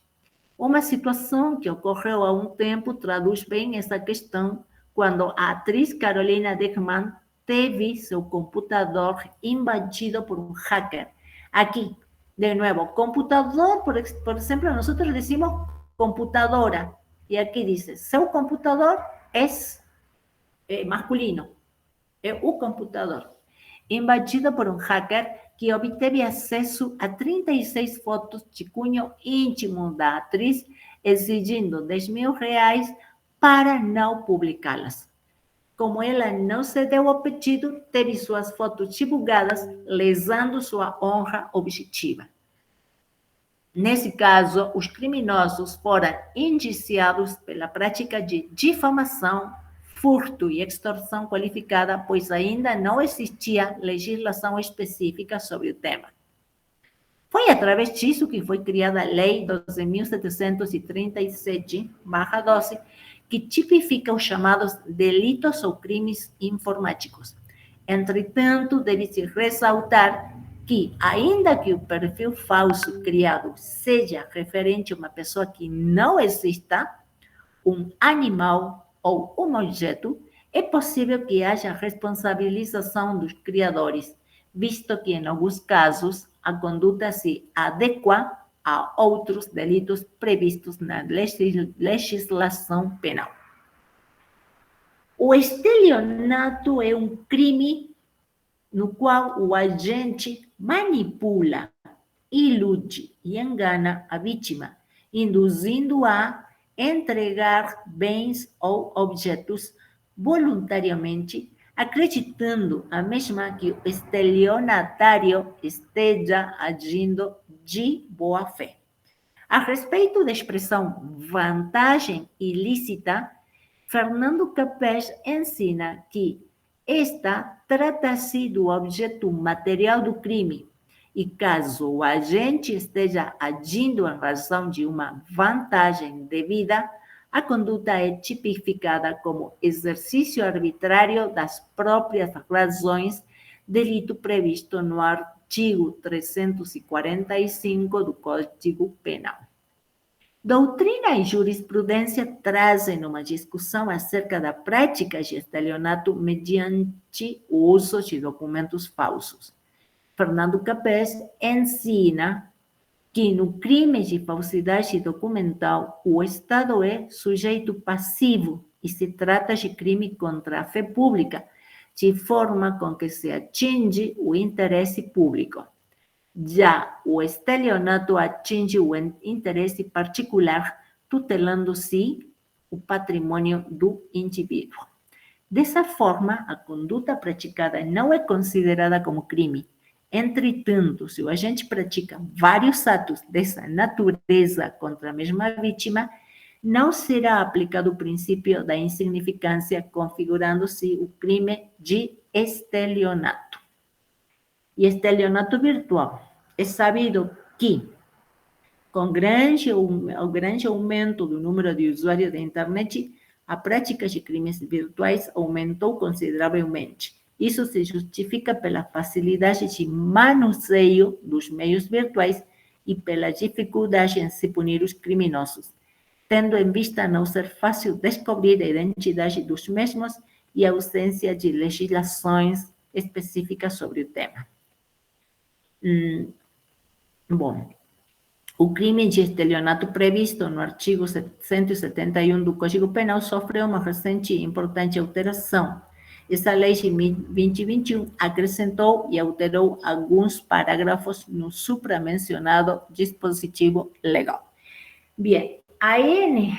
Uma situação que ocorreu há um tempo traduz bem essa questão, quando a atriz Carolina Dickman teve seu computador invadido por um hacker. Aqui, de novo, computador, por exemplo, nós decimos computadora, e aqui diz, seu computador é masculino, é o computador. Invadido por um hacker que obteve acesso a 36 fotos de cunho íntimo da atriz, exigindo R$10.000 para não publicá-las. Como ela não cedeu ao pedido, teve suas fotos divulgadas, lesando sua honra objetiva. Nesse caso, os criminosos foram indiciados pela prática de difamação, furto e extorsão qualificada, pois ainda não existia legislação específica sobre o tema. Foi através disso que foi criada a Lei 12.737/12, que tipifica os chamados delitos ou crimes informáticos. Entretanto, deve-se ressaltar que, ainda que o perfil falso criado seja referente a uma pessoa que não exista, um animal ou um objeto, é possível que haja responsabilização dos criadores, visto que, em alguns casos, a conduta se adequa a outros delitos previstos na legislação penal. O estelionato é um crime no qual o agente manipula, ilude e engana a vítima, induzindo-a a entregar bens ou objetos voluntariamente, acreditando a mesma que o estelionatário esteja agindo de boa fé. A respeito da expressão vantagem ilícita, Fernando Capés ensina que esta trata-se do objeto material do crime e, caso o agente esteja agindo em razão de uma vantagem devida, a conduta é tipificada como exercício arbitrário das próprias razões, delito previsto no artigo 345 do Código Penal. Doutrina e jurisprudência trazem uma discussão acerca da prática de estelionato mediante o uso de documentos falsos. Fernando Capés ensina que no crime de falsidade documental o Estado é sujeito passivo e se trata de crime contra a fé pública, de forma com que se atinge o interesse público. Já o estelionato atinge o interesse particular, tutelando-se o patrimônio do indivíduo. Dessa forma, a conduta praticada não é considerada como crime. Entretanto, se o agente pratica vários atos dessa natureza contra a mesma vítima, não será aplicado o princípio da insignificância, configurando-se o crime de estelionato. E estelionato virtual. É sabido que, com o grande aumento do número de usuários da internet, a prática de crimes virtuais aumentou consideravelmente. Isso se justifica pela facilidade de manuseio dos meios virtuais e pela dificuldade em se punir os criminosos, tendo em vista não ser fácil descobrir a identidade dos mesmos e a ausência de legislações específicas sobre o tema. Bom, o crime de estelionato previsto no artigo 171 do Código Penal sofreu uma recente e importante alteração. Essa lei de 2021 acrescentou e alterou alguns parágrafos no supramencionado dispositivo legal. Bem, aí,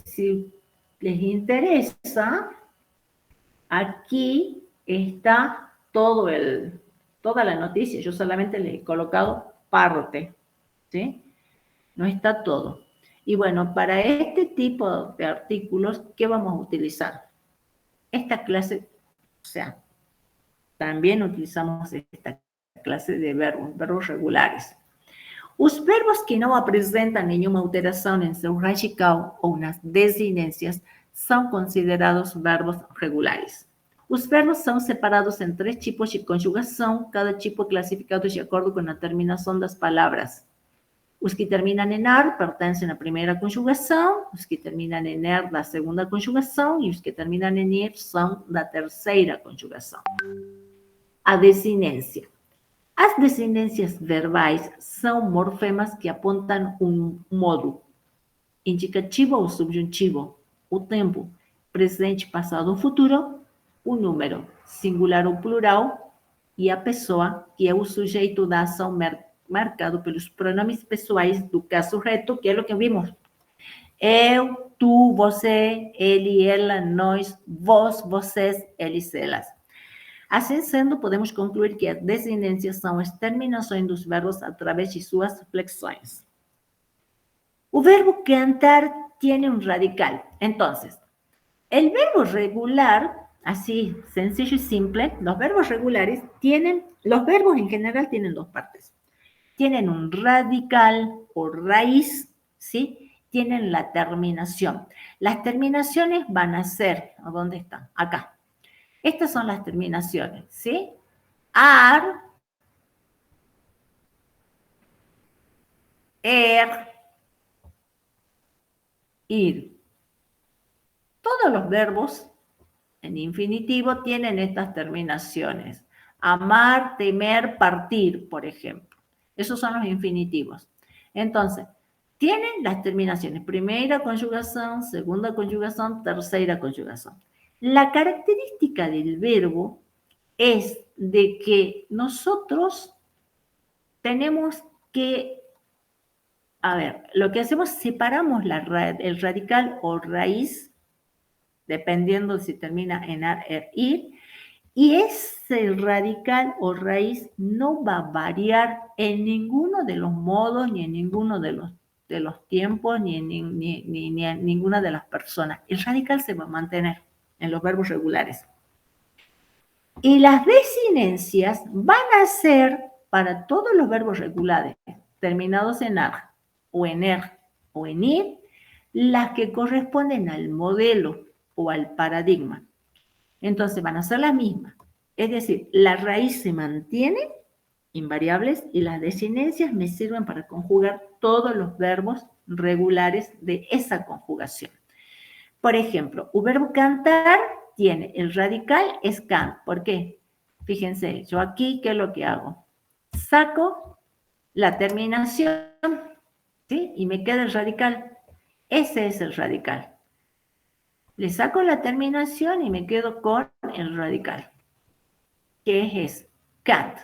se les interessa, aquí está toda la noticia. Yo solamente le he colocado parte, ¿sí? No está todo. Y bueno, para este tipo de artículos, ¿qué vamos a utilizar? Esta clase, o sea, también utilizamos esta clase de verbos regulares. Os verbos que não apresentam nenhuma alteração em seu radical ou nas desinências são considerados verbos regulares. Os verbos são separados em 3 tipos de conjugação, cada tipo é classificado de acordo com a terminação das palavras. Os que terminam em ar pertencem à primeira conjugação, os que terminam em er da segunda conjugação e os que terminam em ir são da terceira conjugação. A desinência. As desinências verbais são morfemas que apontam um modo indicativo ou subjuntivo, o tempo, presente, passado ou futuro, o número, singular ou plural, e a pessoa, que é o sujeito da ação marcado pelos pronomes pessoais do caso reto, que é o que vimos. Eu, tu, você, ele, ela, nós, vós, vocês, eles, elas. Assim sendo, podemos concluir que as desinências são as terminações dos verbos através de suas flexões. O verbo cantar tem um radical. Então, el verbo regular, así sencillo y simple, los verbos regulares los verbos en general tienen 2 partes. Tienen un radical o raíz, ¿sí? Tienen la terminación. Las terminaciones van a ser, ¿a dónde están? Acá. Estas son las terminaciones, ¿sí? Ar, ir. Todos los verbos en infinitivo tienen estas terminaciones. Amar, temer, partir, por ejemplo. Esos son los infinitivos. Entonces, tienen las terminaciones. Primera conjugación, segunda conjugación, tercera conjugación. La característica del verbo es de que nosotros tenemos que, lo que hacemos, separamos el radical o raíz, dependiendo si termina en ar, er, ir, y ese radical o raíz no va a variar en ninguno de los modos, ni en ninguno de los tiempos, ni en ninguna de las personas. El radical se va a mantener en los verbos regulares. Y las desinencias van a ser para todos los verbos regulares, terminados en ar, o en er, o en ir, las que corresponden al modelo o al paradigma. Entonces van a ser las mismas. Es decir, la raíz se mantiene invariables y las desinencias me sirven para conjugar todos los verbos regulares de esa conjugación. Por ejemplo, un verbo cantar tiene el radical es can. ¿Por qué? Fíjense, yo aquí, ¿qué es lo que hago? Saco la terminación, ¿sí? Y me queda el radical. Ese es el radical. Le saco la terminación y me quedo con el radical. ¿Qué es? Cant.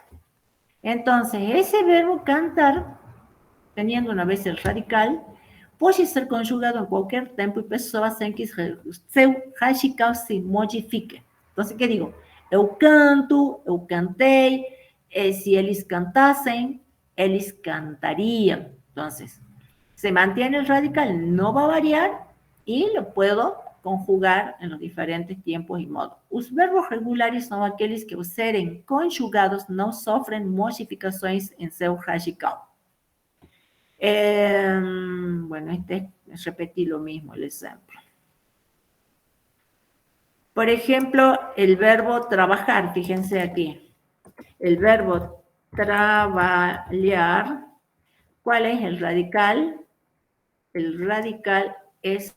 Entonces, ese verbo cantar, teniendo una vez el radical, puede ser conjugado en cualquier tempo y pessoa sem que seu radical se modifique. Entonces, ¿qué digo? Eu canto, eu cantei, si eles cantasen, eles cantariam. Entonces, se mantiene el radical, no va a variar y lo puedo conjugar en los diferentes tiempos y modos. Os verbos regulares são aqueles que, ao serem conjugados, não sofrem modificações em seu radical. Bueno, es repetir lo mismo el ejemplo. Por ejemplo, el verbo trabajar, fíjense aquí. El verbo trabalhar, ¿cuál es el radical? El radical es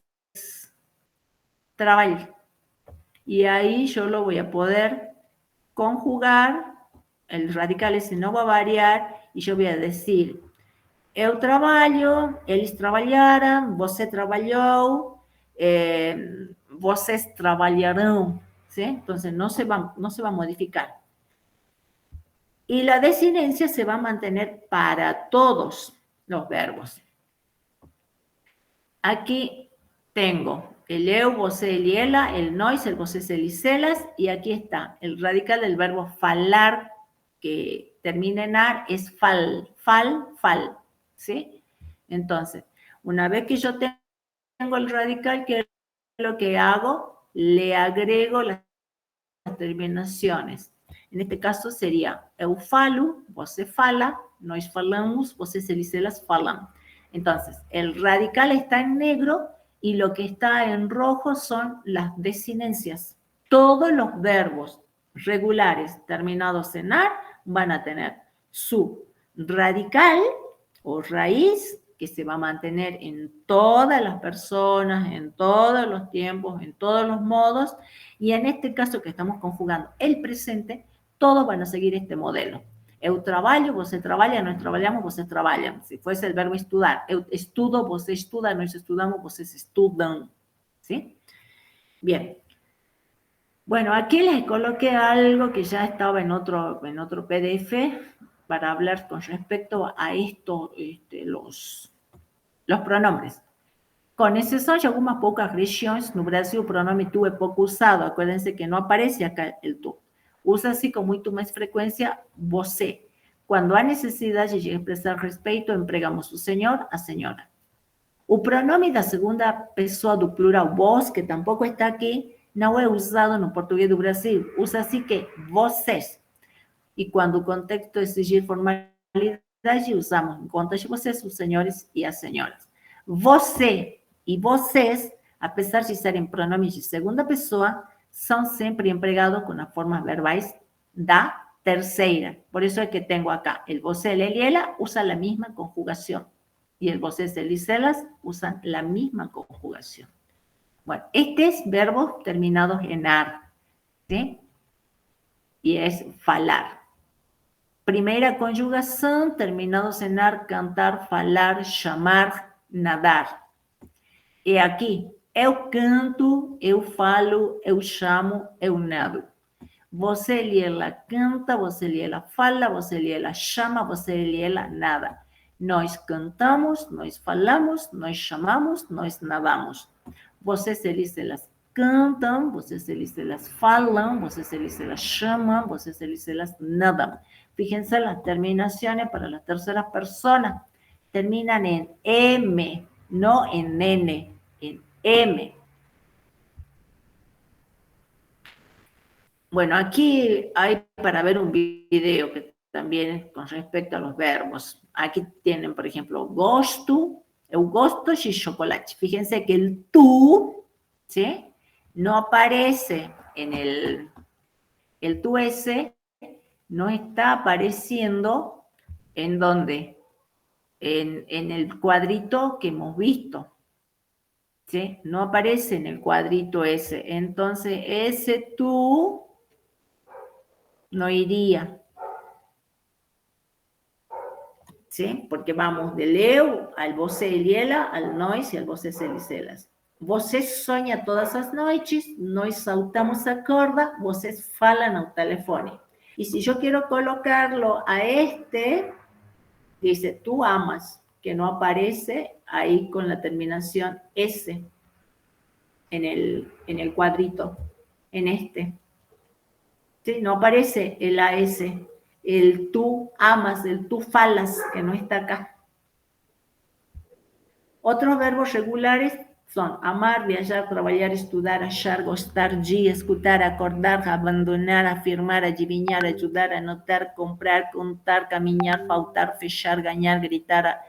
trabalho. Y ahí yo lo voy a poder conjugar, el radical ese no va a variar, y yo voy a decir, eu trabalho, eles trabalharam, você trabalhou, vocês trabalharão, ¿sí? Entonces no se va a modificar. Y la desinencia se va a mantener para todos los verbos. Aquí tengo el eu, você, ele, ela, el nós, el vocês, eles, elas, y aquí está el radical del verbo falar, que termina en ar, es fal, ¿sí? Entonces, una vez que yo tengo el radical, ¿qué es lo que hago? Le agrego las terminaciones. En este caso sería eu falo, você fala, nós falamos, vocês, eles, elas falam. Entonces, el radical está en negro y lo que está en rojo son las desinencias. Todos los verbos regulares terminados en ar van a tener su radical o raíz, que se va a mantener en todas las personas, en todos los tiempos, en todos los modos, y en este caso que estamos conjugando el presente, todos van a seguir este modelo. Eu trabalho, você trabalha, nós trabalhamos, vocês trabalham. Si fuese el verbo estudar, eu estudo, você estuda, nós estudamos, vocês estudam. ¿Sí? Bien. Bueno, aquí les coloqué algo que ya estaba en otro PDF para hablar con respecto a esto, los pronombres. Com exceção de algumas poucas regiões, no Brasil o pronome tu é pouco usado. Acuérdense que não aparece acá el tu. Usa-se com muito mais frequência você. Quando há necessidade de expressar respeito, empregamos o senhor, a senhora. O pronome da segunda pessoa do plural vós, que tampouco está aqui, não é usado no português do Brasil. Usa-se que vocês. E quando o contexto exigir formalidade, usamos em conta de vocês, os senhores e as senhoras. Você e vocês, apesar de serem pronomes de segunda pessoa, são sempre empregados com as formas verbais da terceira. Por isso é que tenho acá, el você, el ele, ela, usa a mesma conjugação. E el vocês, eles, elas, usan a mesma conjugação. Bueno, estos verbos terminados en ar, ¿sí? Y es falar. Primera conjugación, terminados en ar, cantar, falar, chamar, nadar. E aqui, eu canto, eu falo, eu chamo, eu nado. Você, ele, ela canta, você, ele, ela fala, você, ele, ela chama, você, ele, ela nada. Nós cantamos, nós falamos, nós chamamos, nós nadamos. Vocês, eles, elas cantam, vocês, eles, elas falam, vocês, eles, elas chamam, vocês, eles, elas nadam. Fíjense las terminaciones para las terceras personas. Terminan en M, no en N, en M. Bueno, aquí hay para ver un video que también con respecto a los verbos. Aquí tienen, por ejemplo, gosto, eu gosto de chocolate. Fíjense que el tú, ¿sí? No aparece en el tú ese, no está apareciendo en dónde, en el cuadrito que hemos visto, ¿sí? No aparece en el cuadrito ese. Entonces, ese tú no iría, ¿sí? Porque vamos del eu al você Eliela, al nós e al vocês Eliselas. Vocês sonham todas as noites, nós saltamos a corda, vocês falam ao telefone. Y si yo quiero colocarlo a este, dice, tú amas, que no aparece ahí con la terminación S en el cuadrito, en este. ¿Sí? No aparece el AS, el tú amas, el tú falas, que no está acá. Otros verbos regulares son amar, viajar, trabalhar, estudar, achar, gostar, de, escutar, acordar, abandonar, afirmar, adivinhar, ajudar, anotar, comprar, contar, caminhar, faltar, fechar, ganhar, gritar,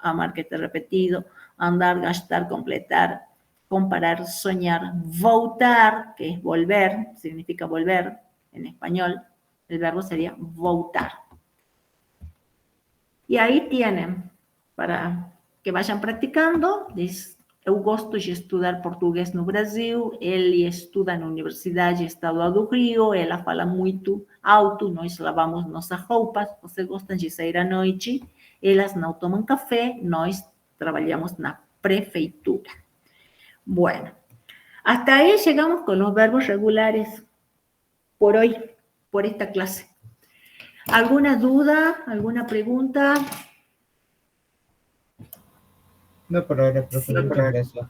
amar, que te he repetido, andar, gastar, completar, comparar, soñar, voltar, que es volver, significa volver en español, el verbo sería voltar. Y ahí tienen, para que vayan practicando, diz, eu gosto de estudar português no Brasil, ele estuda na Universidade Estadual do Rio, ela fala muito alto, nós lavamos nossas roupas, você gosta de sair à noite, elas não tomam café, nós trabalhamos na prefeitura. Bueno, hasta ahí llegamos con los verbos regulares por hoy, por esta clase. ¿Alguna duda? ¿Alguna pregunta? No, por ahora, profe, muchas gracias.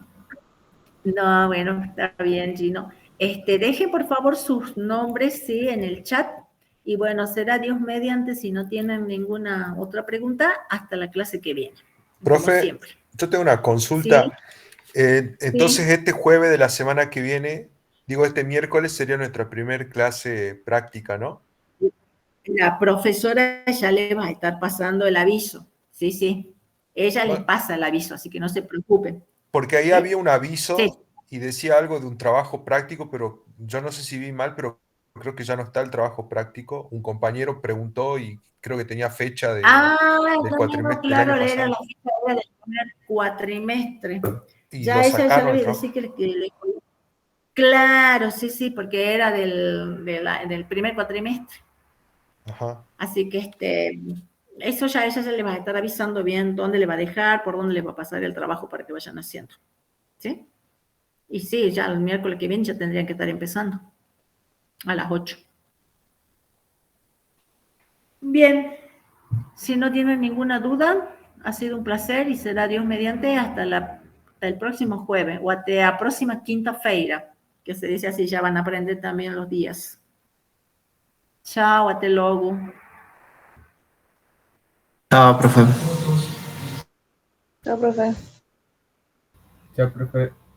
No, bueno, está bien, Gino. Deje por favor sus nombres, sí, en el chat. Y bueno, será Dios mediante, si no tienen ninguna otra pregunta, hasta la clase que viene. Profe, como siempre. yo tengo una consulta. Sí. Entonces, Sí. este jueves de la semana que viene, digo, este miércoles sería nuestra primer clase práctica, ¿no? La profesora ya le va a estar pasando el aviso. Sí, sí. Ella les pasa el aviso, así que no se preocupen. Porque ahí ¿Sí? había un aviso Sí. y decía algo de un trabajo práctico, pero yo no sé si vi mal, pero creo que ya no está el trabajo práctico. Un compañero preguntó y creo que tenía fecha del cuatrimestre del claro, año era pasado. la fecha del primer cuatrimestre. Y Ya lo ella ya sacaron le el voy a trabajo. decir que claro, sí, sí, porque era del primer cuatrimestre. Ajá. Así que eso ya ella se le va a estar avisando bien dónde le va a dejar, por dónde le va a pasar el trabajo para que vayan haciendo. ¿Sí? Y sí, ya el miércoles que viene ya tendrían que estar empezando. A las 8. Bien. Si no tienen ninguna duda, ha sido un placer y será Dios mediante hasta el próximo jueves o hasta la próxima quinta-feira, que se dice así, ya van a aprender también los días. Chao, hasta luego. Chao, profe. Chao, profe. Chao, profe.